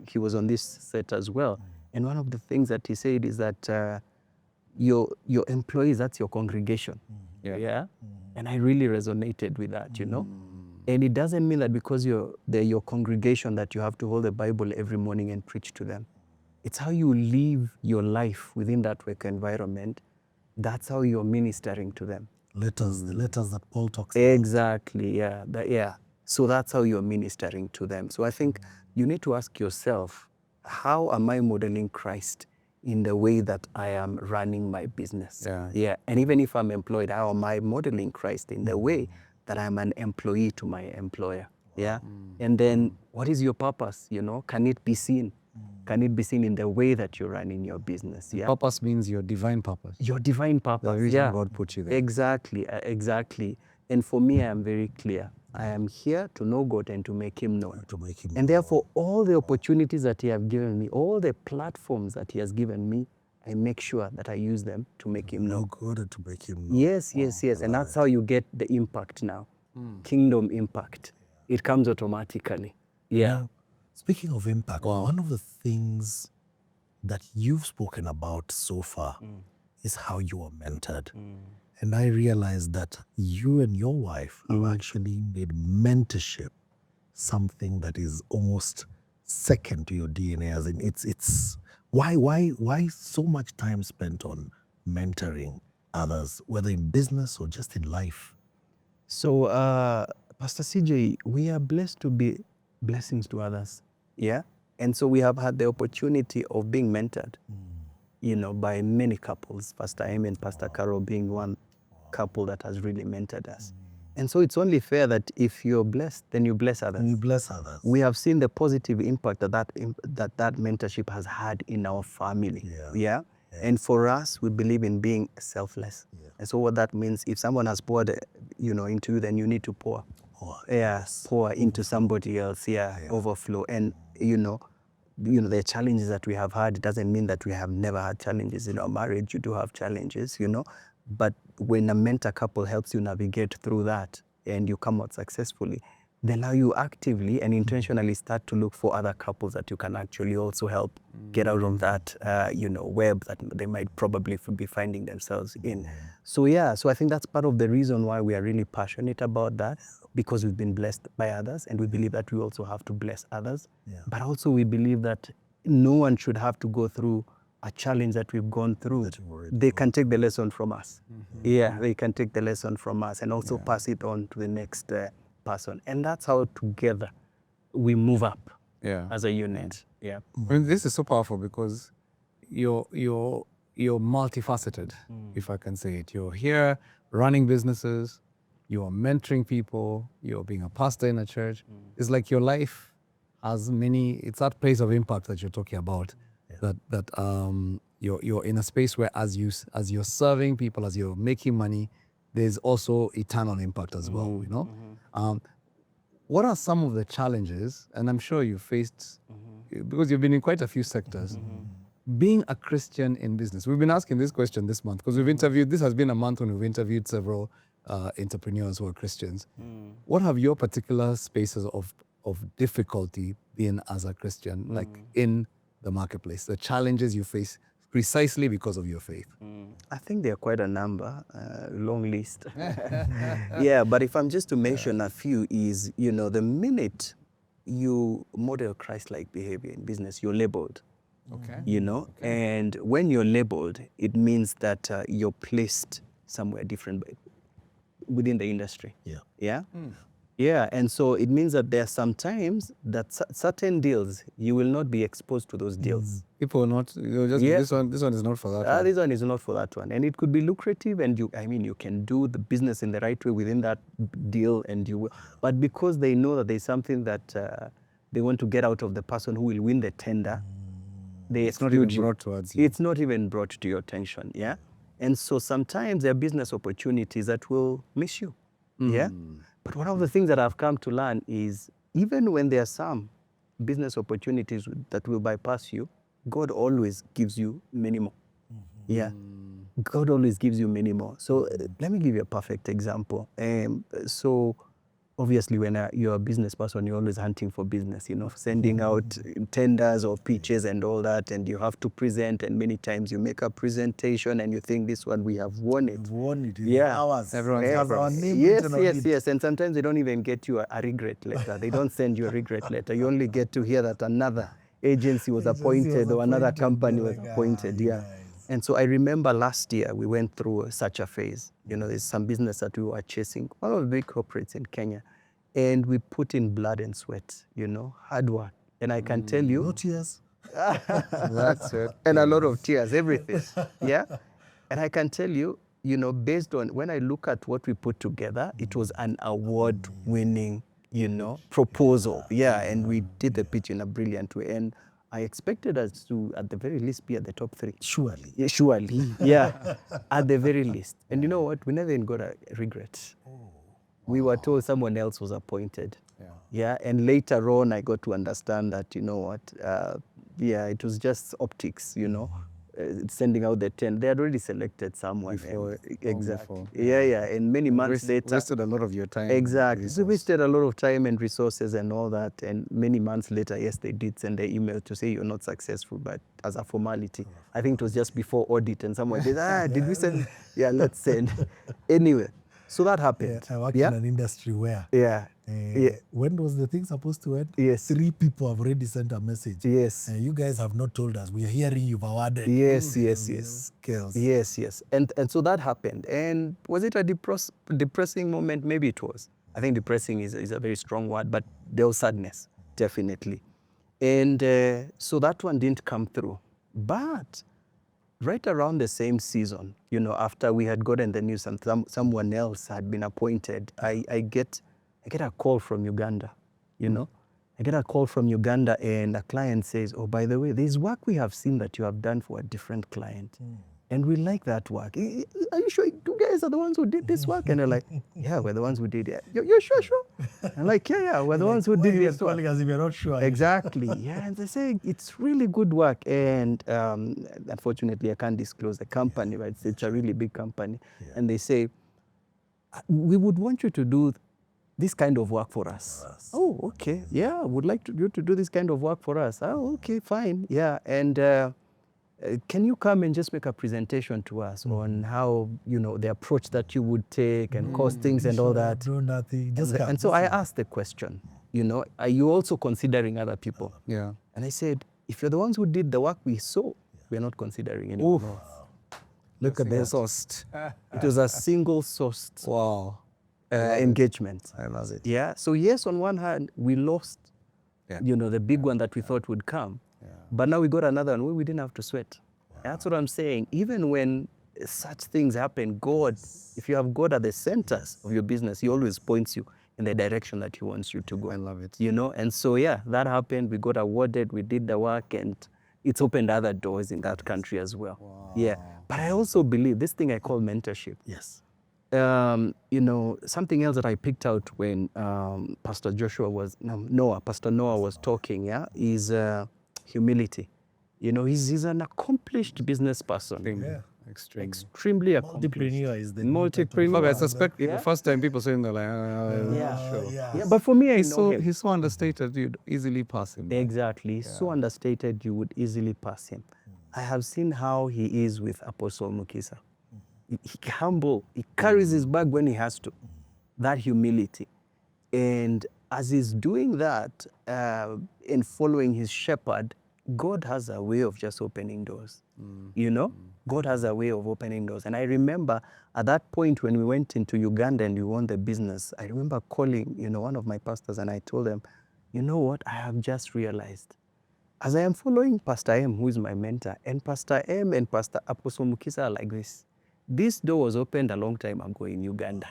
He was on this set as well. And one of the things that he said is that your employees, that's your congregation. Yeah. And I really resonated with that, you know. And it doesn't mean that because they're your congregation that you have to hold the Bible every morning and preach to them. It's how you live your life within that work environment. That's how you're ministering to them. The letters that Paul talks about. Exactly, yeah. So that's how you're ministering to them. So I think you need to ask yourself, how am I modeling Christ in the way that I am running my business? Yeah. And even if I'm employed, how am I modeling Christ in the way that I'm an employee to my employer? Yeah. And then what is your purpose? You know, can it be seen? Can it be seen in the way that you're running your business? Yeah. Purpose means your divine purpose. Your divine purpose. The reason God put you there. Exactly. And for me, I am very clear. I am here to know God and to make Him known. And therefore, all the opportunities that He has given me, all the platforms that He has given me, I make sure that I use them to make Him known. God and to make Him known. Yes. And that's how you get the impact now. Kingdom impact. It comes automatically. Yeah. Now, speaking of impact, one of the things that you've spoken about so far is how you were mentored. And I realized that you and your wife have actually made mentorship something that is almost second to your DNA. As in, it's why so much time spent on mentoring others, whether in business or just in life? So, Pastor CJ, we are blessed to be blessings to others. Yeah. And so we have had the opportunity of being mentored, you know, by many couples, Pastor Amy and Pastor Carol being one couple that has really mentored us. And so it's only fair that if you're blessed, then you bless others. And you bless others. We have seen the positive impact that mentorship has had in our family. Yeah. And for us, we believe in being selfless. And so what that means, if someone has poured, into you, then you need to pour. Pour into somebody else. Overflow. And the challenges that we have had, it doesn't mean that we have never had challenges in our marriage. You do have challenges, but when a mentor couple helps you navigate through that and you come out successfully, then now you actively and intentionally start to look for other couples that you can actually also help get out of that, web that they might probably be finding themselves in. So I think that's part of the reason why we are really passionate about that, because we've been blessed by others and we believe that we also have to bless others. But also we believe that no one should have to go through a challenge that we've gone through. They can take the lesson from us. They can take the lesson from us and also pass it on to the next person. And that's how together we move up as a unit. I mean, this is so powerful because you're multifaceted, if I can say it. You're here running businesses, you're mentoring people, you're being a pastor in a church. It's like your life has it's that place of impact that you're talking about. That you're in a space where as you're serving people, as you're making money, there's also eternal impact as well, What are some of the challenges, and I'm sure you faced, because you've been in quite a few sectors, being a Christian in business? We've been asking this question this month because this has been a month when we've interviewed several entrepreneurs who are Christians. What have your particular spaces of difficulty been as a Christian, like in the marketplace, the challenges you face precisely because of your faith? I think there are quite a number, long list. But if I'm just to mention a few is, the minute you model Christ-like behavior in business, you're labeled. And when you're labeled, it means that you're placed somewhere different within the industry. Yeah. Yeah. Yeah, and so it means that there are some times that certain deals you will not be exposed to those deals. People will not, just Yeah. this one is not for that one. This one is not for that one, and it could be lucrative, and you can do the business in the right way within that deal, and you will. But because they know that there's something that they want to get out of the person who will win the tender, they It's not even exclude you. brought towards you. It's not even brought to your attention. Yeah, and so sometimes there are business opportunities that will miss you. Yeah, but one of the things that I've come to learn is even when there are some business opportunities that will bypass you, God always gives you many more. Yeah, God always gives you many more. So let me give you a perfect example. So obviously when you're a business person, you're always hunting for business, sending out tenders or pitches and all that, and you have to present, and many times you make a presentation and you think this one, we have won it. We've won it. Yeah. Ours. Everyone's It has different. our name Yes, written on yes, it. yes. And sometimes they don't even get you a regret letter. They don't send you a regret letter. You only get to hear that another agency was appointed or another company was appointed. Yeah. And so I remember last year we went through such a phase. There's some business that we were chasing, one of the big corporates in Kenya. And we put in blood and sweat, hard work. And I can tell you. No tears. That's it. And a lot of tears, everything. Yeah. And I can tell you, based on when I look at what we put together, it was an award-winning, proposal. Yeah. And we did the pitch in a brilliant way. And I expected us to, at the very least, be at the top 3. Surely. Yeah, surely. Yeah. At the very least. And you know what? We never even got a regret. We were told someone else was appointed. Yeah. And later on, I got to understand that, it was just optics, sending out the 10. They had already selected someone. Exactly. Yeah. And many months later. Wasted a lot of your time. Exactly. So we wasted a lot of time and resources and all that. And many months later, yes, they did send an email to say you're not successful, but as a formality. I think it was just before audit, and someone said, did we send? Yeah, let's send. Anyway. So that happened. I worked in an industry where when was the thing supposed to end? Yes. 3 people have already sent a message. Yes. And you guys have not told us. We are hearing you've awarded. Yes. Skills. Yes. And so that happened. And was it a depressing moment? Maybe it was. I think depressing is a very strong word, but there was sadness, definitely. And so that one didn't come through. But right around the same season, after we had gotten the news and someone else had been appointed, I get a call from Uganda, I get a call from Uganda, and a client says, oh, by the way, there's work we have seen that you have done for a different client. And we like that work. Are you sure you guys are the ones who did this work? And they're like, yeah, we're the ones who did it. You're sure? I'm like, yeah, we're the ones who did this work. As if you're not sure. Exactly. Yeah, and they say it's really good work. And unfortunately, I can't disclose the company, but it's a really big company. Yeah. And they say, we would want you to do this kind of work for us. Oh, okay. Yeah, would like you to do this kind of work for us. Oh, okay, fine. Yeah, and can you come and just make a presentation to us on how, the approach that you would take and costings and all that? Do nothing. And so I asked the question, are you also considering other people? Yeah. And I said, if you're the ones who did the work we saw, we're not considering anyone else. Look at that. Sourced. It was a single sourced engagement. I love it. Yeah. So yes, on one hand, we lost, the big one that we thought would come. But now we got another one where we didn't have to sweat. That's what I'm saying. Even when such things happen, God, if you have God at the center of your business, He always points you in the direction that He wants you to go. I love it. And so, that happened. We got awarded, we did the work, and it's opened other doors in that country as well. Wow. Yeah. But I also believe this thing I call mentorship. Yes. Something else that I picked out when Pastor Noah was talking, is humility. He's an accomplished business person. Extremely accomplished. Multi-millionaire is the But I suspect the first time people say, they're like, sure. Yeah, but for me, he's so understated, you'd easily pass him. Exactly. He's so understated, you would easily pass him. I have seen how he is with Apostle Mukisa. He humble. He carries his bag when he has to. That humility. And as he's doing that, in following his shepherd, God has a way of just opening doors. You know, God has a way of opening doors. And I remember at that point when we went into Uganda and we won the business, I remember calling, one of my pastors, and I told them, you know what, I have just realized, as I am following Pastor M, who is my mentor, and Pastor M and Pastor Apostle Mukisa are like this door was opened a long time ago in Uganda.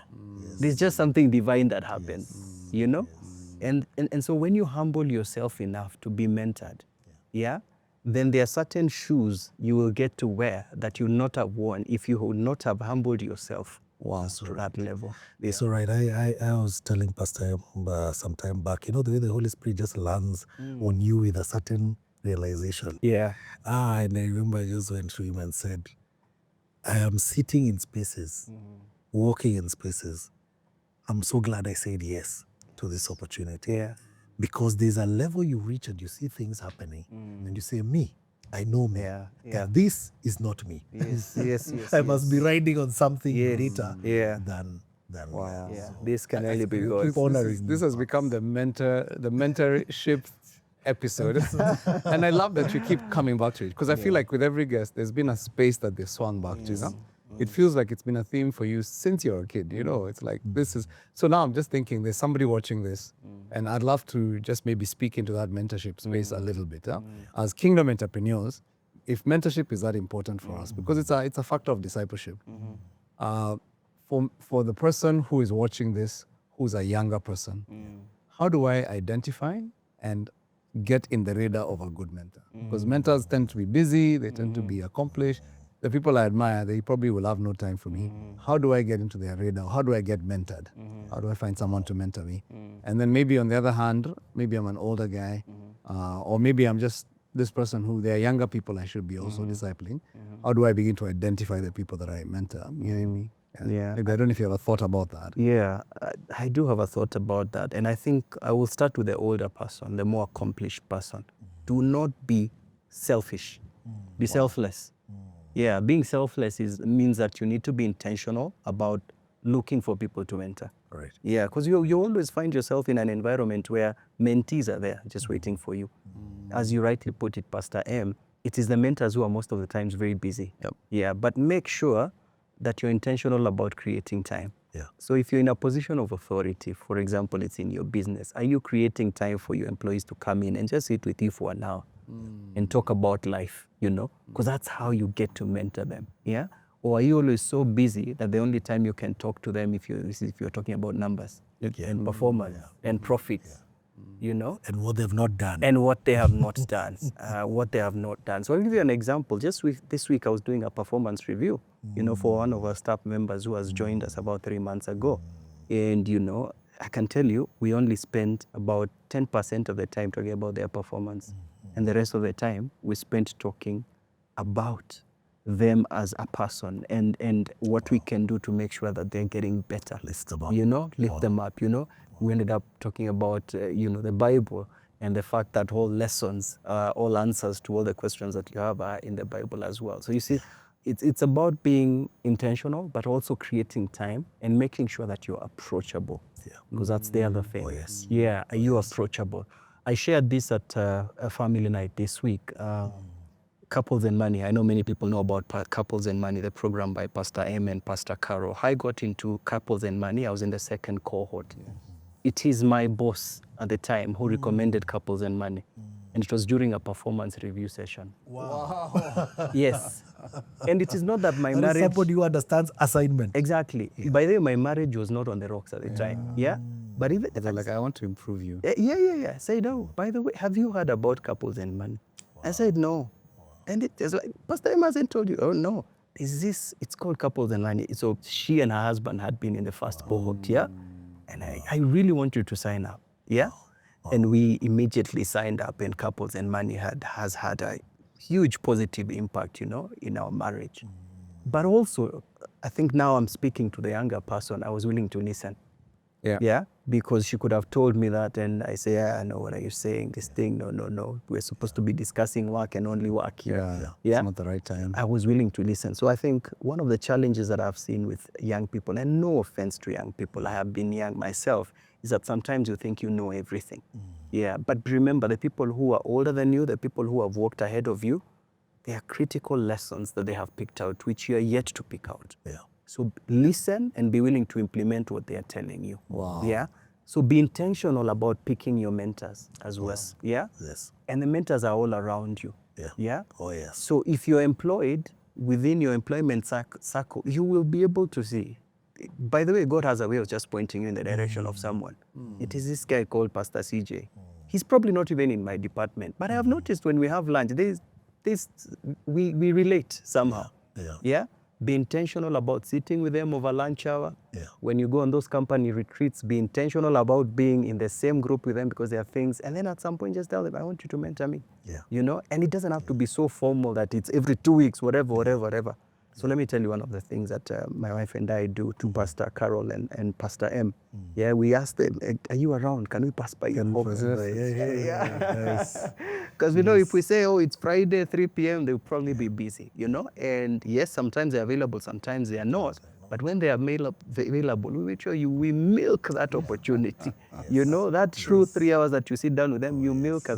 There's just something divine that happens, And so when you humble yourself enough to be mentored, then there are certain shoes you will get to wear that you'll not have worn if you would not have humbled yourself to that level. So right, I was telling Pastor some time back, the way the Holy Spirit just lands on you with a certain realization. Yeah. And I remember I just went to him and said, I am sitting in spaces, walking in spaces. I'm so glad I said yes to this opportunity. Yeah. Because there's a level you reach and you see things happening and you say, me, I know me. Yeah. This is not me. Yes. I must be riding on something greater Yeah. than Wow. So This can only be God. This has become the mentorship episode. And I love that you keep coming back to it, because I feel like with every guest, there's been a space that they swung back to. It feels like it's been a theme for you since you're a kid. It's like this is. So now I'm just thinking there's somebody watching this, and I'd love to just maybe speak into that mentorship space a little bit. As kingdom entrepreneurs, if mentorship is that important for us, because it's a factor of discipleship. For the person who is watching this, who's a younger person, how do I identify and get in the radar of a good mentor? Because mentors tend to be busy, they tend to be accomplished. The people I admire, they probably will have no time for me. How do I get into their radar? How do I get mentored? How do I find someone to mentor me? And then maybe on the other hand, maybe I'm an older guy, or maybe I'm just this person who they are younger people I should be also discipling. How do I begin to identify the people that I mentor? You know what I mean? Yeah. Maybe I don't know if you have a thought about that. Yeah, I do have a thought about that. And I think I will start with the older person, the more accomplished person. Do not be selfish. Be selfless. Yeah, being selfless means that you need to be intentional about looking for people to mentor. Right. Yeah, because you always find yourself in an environment where mentees are there just waiting for you. As you rightly put it, Pastor M, it is the mentors who are most of the times very busy. Yeah, but make sure that you're intentional about creating time. Yeah. So if you're in a position of authority, for example, it's in your business, are you creating time for your employees to come in and just sit with you for an hour and talk about life, Because that's how you get to mentor them, yeah? Or are you always so busy that the only time you can talk to them if you're talking about numbers and performance and profits, And what they've not done. and what they have not done, So I'll give you an example. Just this week, I was doing a performance review, for one of our staff members who has joined us about 3 months ago. And, I can tell you, we only spent about 10% of the time talking about their performance. And the rest of the time, we spent talking about them as a person and what we can do to make sure that they're getting better. Lift them up. Lift them up, We ended up talking about, the Bible and the fact that all lessons, all answers to all the questions that you have are in the Bible as well. So you see, it's about being intentional, but also creating time and making sure that you're approachable. Yeah. Because that's the other thing. Oh, yes. Yeah, are you approachable? I shared this at a family night this week. Couples and Money. I know many people know about Couples and Money, the program by Pastor M and Pastor Caro. I got into Couples and Money. I was in the second cohort. It is my boss at the time who recommended Couples and Money. And it was during a performance review session. Wow. Yes. And it is not that my That is marriage... somebody who understands assignment. Exactly. By the way, my marriage was not on the rocks at the time. Yeah. But even... They're like, I want to improve you. Yeah. I said, oh, by the way, have you heard about Couples and Money? I said, no. And it's like, Pastor Emma hasn't told you. Oh, no. It's called Couples and Money. So she and her husband had been in the first cohort, yeah? And I really want you to sign up, yeah? And we immediately signed up, and Couples and Money has had a huge positive impact, in our marriage. But also, I think now I'm speaking to the younger person. I was willing to listen. Yeah, because she could have told me that, and I say, I know what are you saying, this thing, no. We're supposed to be discussing work and only work here. It's not the right time. I was willing to listen. So I think one of the challenges that I've seen with young people, and no offense to young people, I have been young myself, is that sometimes you think you know everything. Yeah, but remember, the people who are older than you, the people who have walked ahead of you, there are critical lessons that they have picked out, which you are yet to pick out. Yeah. So listen and be willing to implement what they are telling you. Wow. Yeah. So be intentional about picking your mentors as well. Yeah. Yes. And the mentors are all around you. Yeah. Yeah. Oh, yes. So if you're employed within your employment circle, you will be able to see. By the way, God has a way of just pointing you in the direction of someone. It is this guy called Pastor CJ. He's probably not even in my department, but I have noticed when we have lunch, we relate somehow. Yeah. Yeah. Be intentional about sitting with them over lunch hour. Yeah. When you go on those company retreats, be intentional about being in the same group with them because there are things. And then at some point, just tell them, I want you to mentor me. Yeah. You know, and it doesn't have to be so formal that it's every 2 weeks, whatever. So let me tell you one of the things that my wife and I do to Pastor Carol and Pastor M. Yeah, we ask them, are you around? Can we pass by your office? Nice. Because we know if we say, oh, it's Friday, 3 p.m., they'll probably be busy, you know? And yes, sometimes they're available, sometimes they are not. But when they are available, we make sure we milk that opportunity. You know, that true 3 hours that you sit down with them, you milk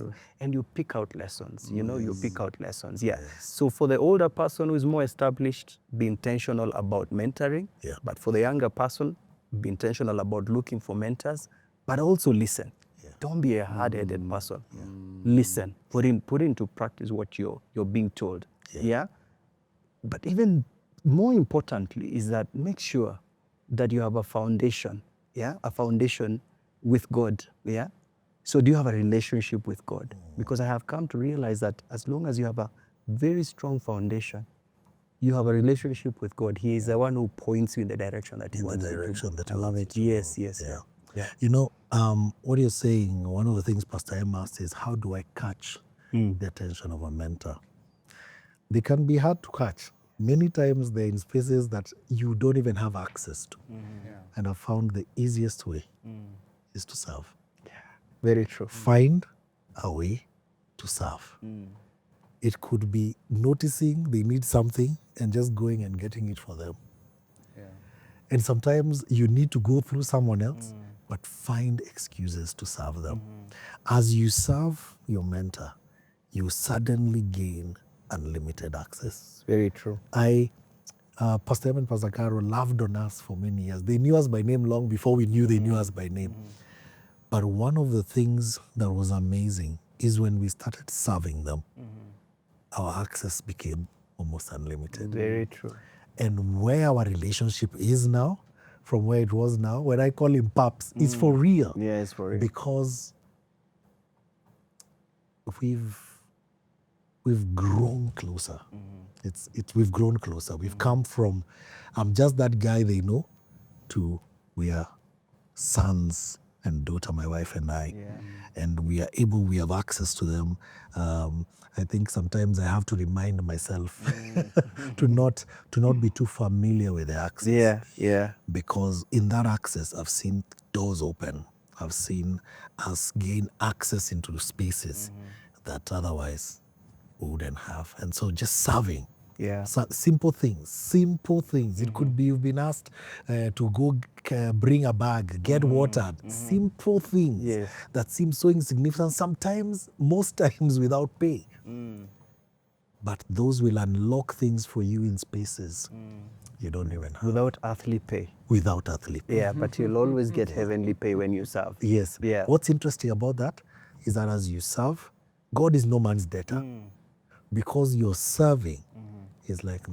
and you pick out lessons. You know, you pick out lessons. Yeah. So for the older person who is more established, be intentional about mentoring. Yeah. But for the younger person, be intentional about looking for mentors, but also listen. Don't be a hard-headed person. Listen. Put into practice what you're being told. Yeah. But even more importantly is that make sure that you have a foundation. Yeah. A foundation with God. Yeah. So do you have a relationship with God? Because I have come to realize that as long as you have a very strong foundation, you have a relationship with God. He is the one who points you in the direction that He wants you to go. I love it. Yes. Yeah. You know, what you're saying, one of the things Pastor M asked is, how do I catch the attention of a mentor? They can be hard to catch. Many times they're in spaces that you don't even have access to. And I found the easiest way is to serve. Very true. Find a way to serve. It could be noticing they need something and just going and getting it for them. And sometimes you need to go through someone else, but find excuses to serve them. As you serve your mentor, you suddenly gain unlimited access. Very true. Pastor M and Pastor Carol loved on us for many years. They knew us by name long before we knew they knew us by name. But one of the things that was amazing is when we started serving them, our access became almost unlimited. Very true. And where our relationship is now, from where it was now, when I call him Paps, it's for real. Yeah, it's for real. Because we've grown closer. We've grown closer. We've come from, I'm just that guy they know, to we are sons and daughter, my wife and I. And we have access to them. I think sometimes I have to remind myself to not be too familiar with the access. Yeah. Because in that access, I've seen doors open. I've seen us gain access into spaces that otherwise we wouldn't have. And so just serving. Yeah. So simple things. It could be you've been asked to go bring a bag, get watered. Simple things that seem so insignificant, sometimes, most times without pay. But those will unlock things for you in spaces you don't even have. Without earthly pay. Yeah, but you'll always get heavenly pay when you serve. Yes. Yeah. What's interesting about that is that as you serve, God is no man's debtor. Because you're serving, He's like,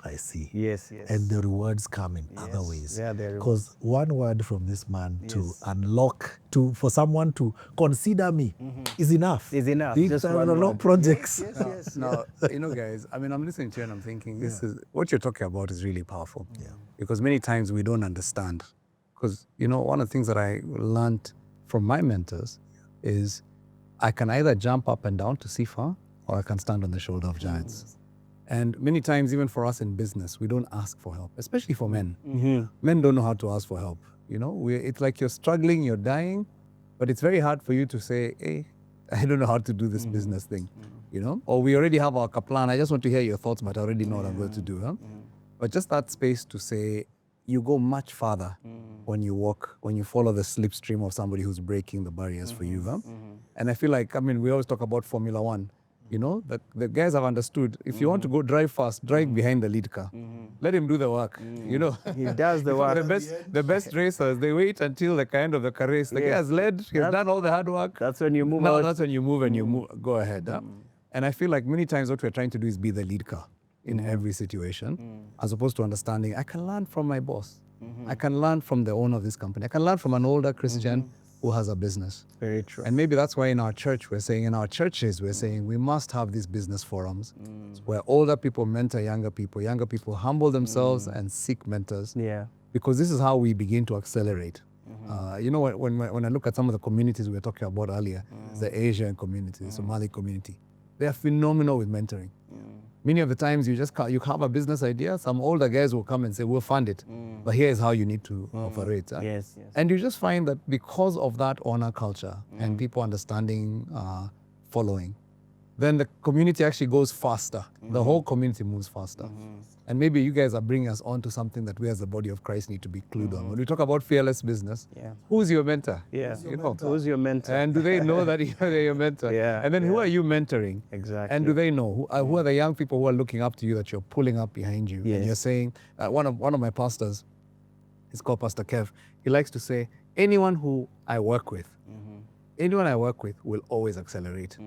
I see. Yes. And the rewards come in other ways. Yeah, they're Because one word from this man to unlock, for someone to consider me is enough. Is enough. These Just are one a lot word. of projects. Yes. Now, you know, guys, I mean, I'm listening to you and I'm thinking, this is what you're talking about is really powerful. Because many times we don't understand. Because, you know, one of the things that I learned from my mentors is I can either jump up and down to see far, or I can stand on the shoulder of giants. And many times, even for us in business, we don't ask for help, especially for men. Men don't know how to ask for help. You know, it's like you're struggling, you're dying, but it's very hard for you to say, hey, I don't know how to do this business thing, you know? Or we already have our plan. I just want to hear your thoughts, but I already know what I'm going to do. But just that space to say, you go much farther when you follow the slipstream of somebody who's breaking the barriers for you. Huh? And I feel like, I mean, we always talk about Formula One. You know, the guys have understood, if you want to go drive fast, drive behind the lead car. Let him do the work, you know. He does the work. The best racers, they wait until the end of the car race. The guy has led, he's done all the hard work. That's when you move Now out. that's when you move and you move, go ahead. Huh? And I feel like many times what we're trying to do is be the lead car in every situation, as opposed to understanding, I can learn from my boss. I can learn from the owner of this company. I can learn from an older Christian who has a business. Very true. And maybe that's why in our church, we're saying we must have these business forums where older people mentor younger people humble themselves and seek mentors. Yeah. Because this is how we begin to accelerate. You know, when I look at some of the communities we were talking about earlier, the Asian community, the Somali community, they are phenomenal with mentoring. Many of the times you have a business idea, some older guys will come and say, we'll fund it, but here is how you need to operate. Yes. And you just find that because of that honor culture and people understanding following, then the community actually goes faster. The whole community moves faster. And maybe you guys are bringing us on to something that we as the body of Christ need to be clued on. When we talk about fearless business, who's your mentor? Yeah. You know? Who's your mentor? And do they know that you're your mentor? Yeah, And then who are you mentoring? Exactly. And do they know who are the young people who are looking up to you that you're pulling up behind you? Yes. And you're saying, one of my pastors, he's called Pastor Kev, he likes to say, anyone who I work with, will always accelerate.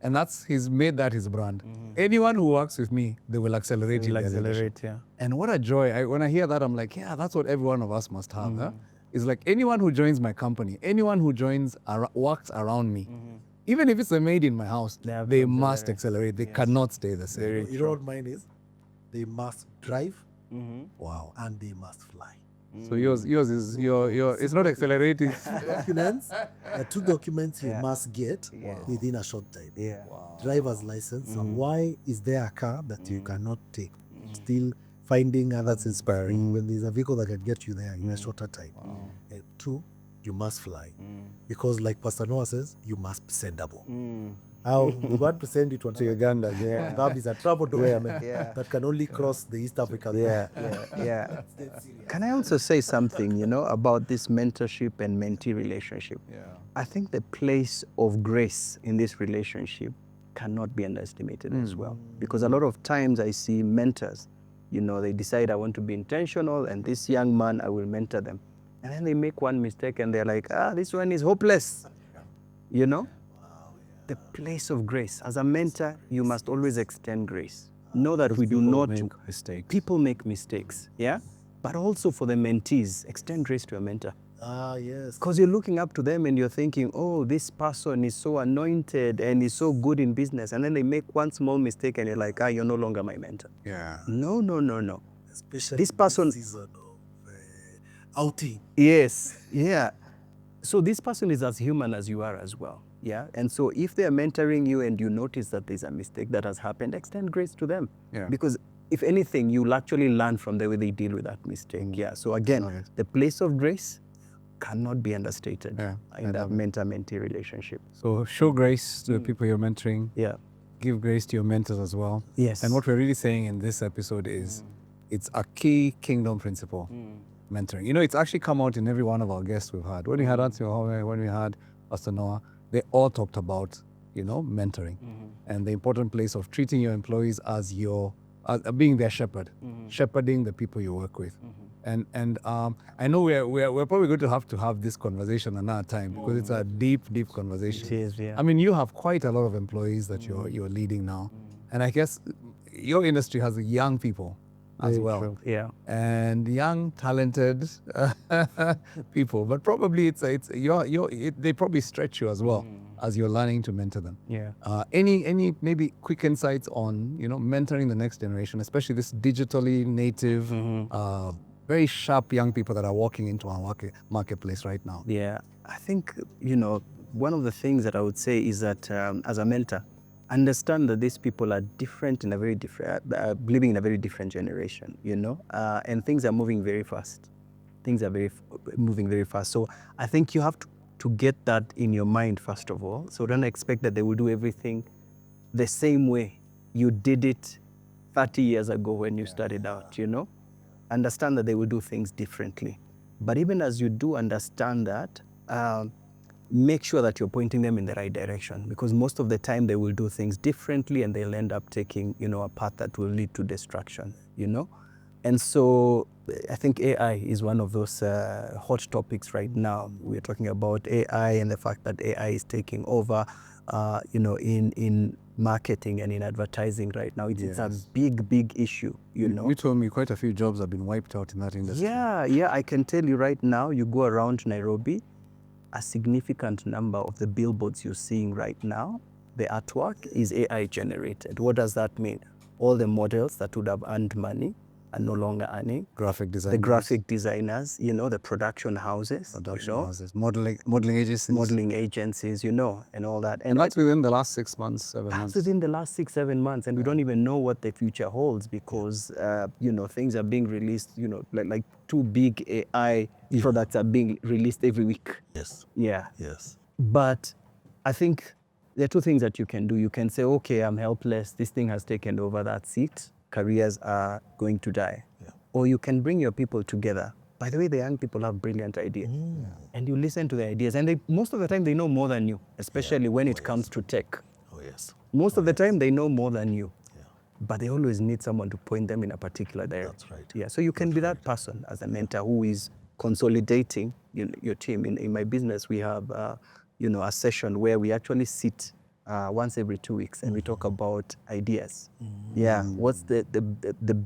And he's made that his brand. Anyone who works with me, they will accelerate. Yeah. And what a joy. When I hear that, I'm like, yeah, that's what every one of us must have. Huh? It's like anyone who joins my company, anyone who works around me, even if it's a maid in my house, they must accelerate. They cannot stay the same. You know what mine is? They must drive. Wow. And they must fly. So yours is your it's not accelerating. Documents, two documents you must get within a short time. Yeah. Driver's license. And why is there a car that you cannot take? Still finding others inspiring when there's a vehicle that can get you there in a shorter time. And two, you must fly. Because like Pastor Noah says, you must be sendable. How we want to send it to Uganda. That is a trouble document that can only cross the East African. Yeah. Can I also say something, about this mentorship and mentee relationship? Yeah. I think the place of grace in this relationship cannot be underestimated as well. Because a lot of times I see mentors, they decide I want to be intentional and this young man, I will mentor them. And then they make one mistake and they're like, this one is hopeless. The place of grace. As a mentor, you must always extend grace. Know that we do not make mistakes. People make mistakes, yeah? But also for the mentees, extend grace to a mentor. Yes. Because you're looking up to them and you're thinking, oh, this person is so anointed and is so good in business. And then they make one small mistake and you're like, you're no longer my mentor. Yeah. No. Especially This person- this season of outing. Yes, yeah. So this person is as human as you are as well. Yeah. And so if they're mentoring you and you notice that there's a mistake that has happened, extend grace to them. Yeah. Because if anything, you'll actually learn from the way they deal with that mistake. Yeah. So again, the place of grace cannot be understated in that mentor-mentee relationship. So show grace to the people you're mentoring. Yeah. Give grace to your mentors as well. Yes. And what we're really saying in this episode is it's a key kingdom principle, mentoring. It's actually come out in every one of our guests we've had. When we had Auntie Ohome, when we had Pastor Noah, they all talked about, mentoring and the important place of treating your employees as being their shepherd, shepherding the people you work with. And I know we're probably going to have this conversation another time because it's a deep conversation. It is, yeah. I mean, you have quite a lot of employees that you're leading now, and I guess your industry has young people as well. True. Yeah. And young, talented people, but probably they probably stretch you as well as you're learning to mentor them. Yeah. Any maybe quick insights on mentoring the next generation, especially this digitally native, very sharp young people that are walking into our marketplace right now? Yeah. I think one of the things that I would say is that as a mentor, understand that these people are different in a very different, living in a very different generation, and things are moving very fast. Things are moving very fast. So I think you have to get that in your mind, first of all. So don't expect that they will do everything the same way you did it 30 years ago when you started out, understand that they will do things differently. But even as you do understand that, make sure that you're pointing them in the right direction, because most of the time they will do things differently and they'll end up taking, a path that will lead to destruction, And so I think AI is one of those hot topics right now. We're talking about AI and the fact that AI is taking over, in marketing and in advertising right now. It's a big issue, You told me quite a few jobs have been wiped out in that industry. Yeah, I can tell you right now, you go around Nairobi, a significant number of the billboards you're seeing right now, the artwork is AI generated. What does that mean? All the models that would have earned money are no longer earning. Graphic designers. The graphic designers, the production houses. Modeling agencies. Modeling agencies, and all that. And that's within the last 6 months, 7 months. That's within the last 6-7 months. And we don't even know what the future holds because, things are being released, like 2 big AI products are being released every week. Yes. Yeah. Yes. But I think there are 2 things that you can do. You can say, okay, I'm helpless. This thing has taken over that seat. Careers are going to die. Yeah. Or you can bring your people together. By the way, the young people have brilliant ideas. And you listen to their ideas. And most of the time, they know more than you, especially when it comes to tech. Oh, yes. Most of the time, they know more than you. Yeah. But they always need someone to point them in a particular direction. That's right. Yeah, so you can be that person as a mentor who is consolidating your team. In my business, we have a session where we actually sit once every 2 weeks and we talk about ideas. Yeah, what's the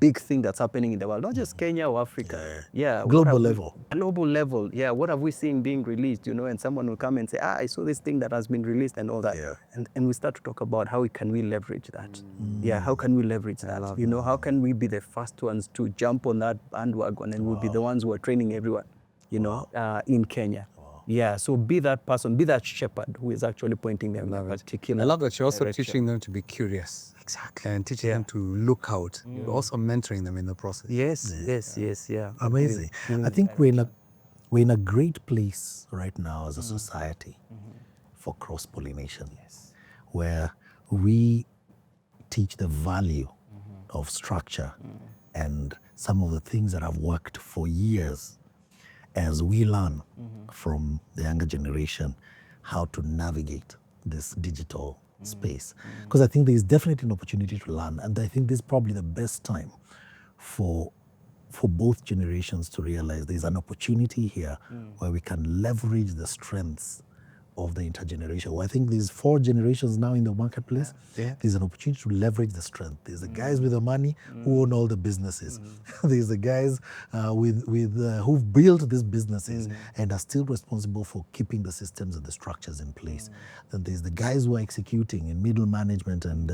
big thing that's happening in the world, not just Kenya or Africa. Yeah, global level. Global level. Yeah, what have we seen being released? And someone will come and say, I saw this thing that has been released and all that. Yeah. And we start to talk about how can we leverage that. Yeah, how can we leverage that? How can we be the first ones to jump on that bandwagon and we'll be the ones who are training everyone, in Kenya. Yeah, so be that person, be that shepherd who is actually pointing them in a particular I love that you're also direction. teaching them to be curious. Exactly. And teaching them to look out. You're also mentoring them in the process. Yes, yeah. Amazing. I think we're in a great place right now as a society for cross-pollination, where we teach the value of structure and some of the things that have worked for years as we learn from the younger generation how to navigate this digital space. Because I think there is definitely an opportunity to learn, and I think this is probably the best time for both generations to realize there's an opportunity here where we can leverage the strengths of the intergeneration. Well, I think there's 4 generations now in the marketplace. There's an opportunity to leverage the strength. There's the guys with the money who own all the businesses. There's the guys who've built these businesses and are still responsible for keeping the systems and the structures in place. Then there's the guys who are executing in middle management and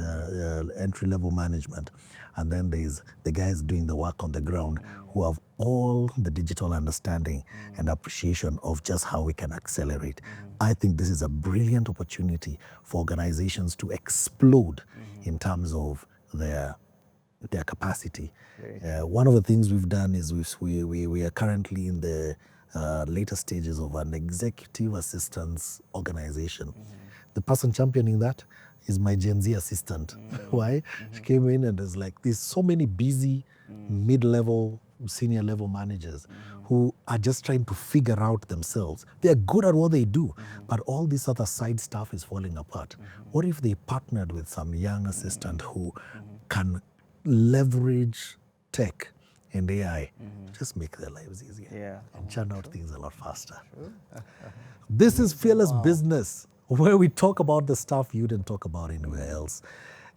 entry-level management. And then there's the guys doing the work on the ground who have all the digital understanding and appreciation of just how we can accelerate. I think this is a brilliant opportunity for organizations to explode in terms of their capacity. One of the things we've done is we are currently in the later stages of an executive assistance organization. The person championing that is my Gen Z assistant. Why? She came in and is like, there's so many busy mid-level, senior level managers who are just trying to figure out themselves. They're good at what they do, but all this other side stuff is falling apart. What if they partnered with some young assistant who can leverage tech and AI, just make their lives easier and churn out things a lot faster. This is Fearless Business, where we talk about the stuff you didn't talk about anywhere else.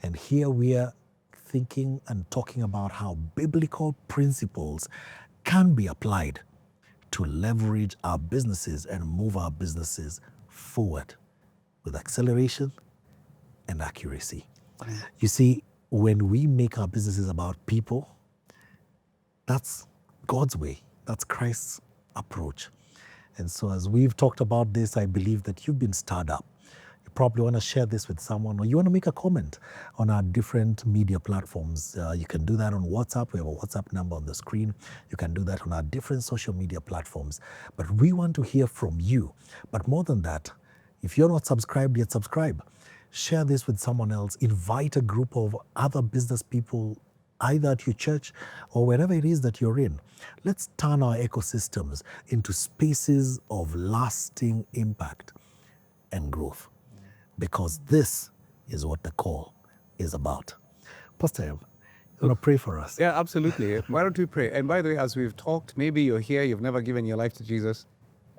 And here we are thinking and talking about how biblical principles can be applied to leverage our businesses and move our businesses forward with acceleration and accuracy. You see, when we make our businesses about people, that's God's way. That's Christ's approach. And so as we've talked about this, I believe that you've been stirred up. You probably want to share this with someone, or you want to make a comment on our different media platforms. You can do that on WhatsApp. We have a WhatsApp number on the screen. You can do that on our different social media platforms. But we want to hear from you. But more than that, if you're not subscribed yet, subscribe. Share this with someone else. Invite a group of other business people either at your church or wherever it is that you're in. Let's turn our ecosystems into spaces of lasting impact and growth, because this is what the call is about. Pastor M, you want to pray for us? Yeah, absolutely. Why don't we pray? And by the way, as we've talked, maybe you're here, you've never given your life to Jesus.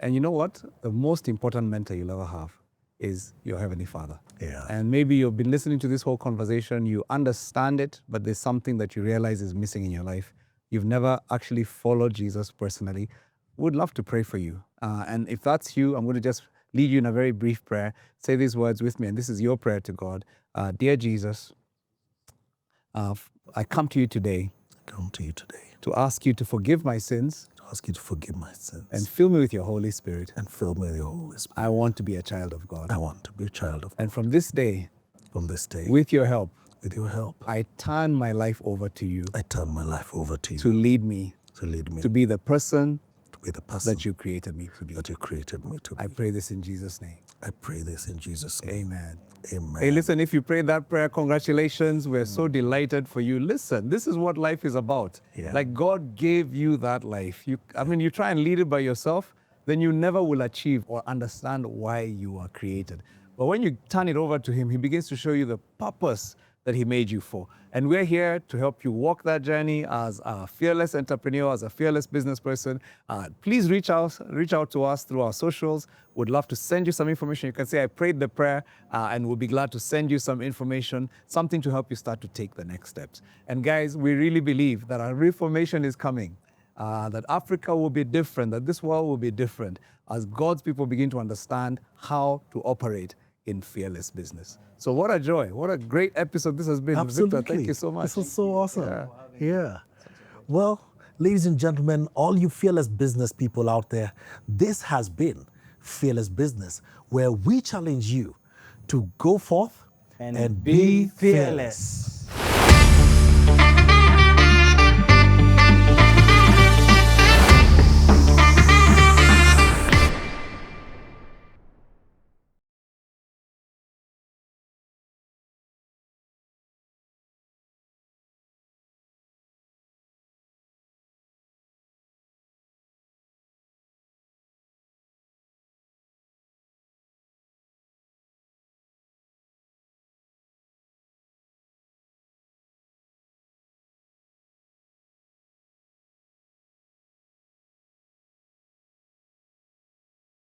And you know what? The most important mentor you'll ever have is your Heavenly Father. Yeah. And maybe you've been listening to this whole conversation, you understand it, but there's something that you realize is missing in your life. You've never actually followed Jesus personally. We'd love to pray for you. And if that's you, I'm going to just lead you in a very brief prayer. Say these words with me, and this is your prayer to God. Dear Jesus, I come to you today Come to you today to ask you to forgive my sins to ask you to forgive my sins and fill me with your Holy Spirit. and fill me with your Holy Spirit. I want to be a child of God. I want to be a child of God. And from this day, From this day, with your help, with your help, I turn my life over to you I turn my life over to you to lead me, to lead me to be the person to be the person that you created me to be. that you created me to be. I pray this in Jesus' name. I pray this in Jesus' name. Amen. Amen. Hey, listen, if you prayed that prayer, congratulations. We're so delighted for you. Listen, this is what life is about. Yeah. Like God gave you that life. You try and lead it by yourself, then you never will achieve or understand why you are created. But when you turn it over to Him, He begins to show you the purpose that He made you for. And we're here to help you walk that journey as a fearless entrepreneur, as a fearless business person. Please reach out to us through our socials. We'd love to send you some information. You can say, I prayed the prayer, and we'll be glad to send you some information, something to help you start to take the next steps. And guys, we really believe that our reformation is coming, that Africa will be different, that this world will be different as God's people begin to understand how to operate in fearless business. So what a joy. What a great episode this has been. Absolutely. Victor, thank you so much. This was so awesome. Yeah. Well, ladies and gentlemen, all you fearless business people out there, this has been Fearless Business, where we challenge you to go forth and be fearless.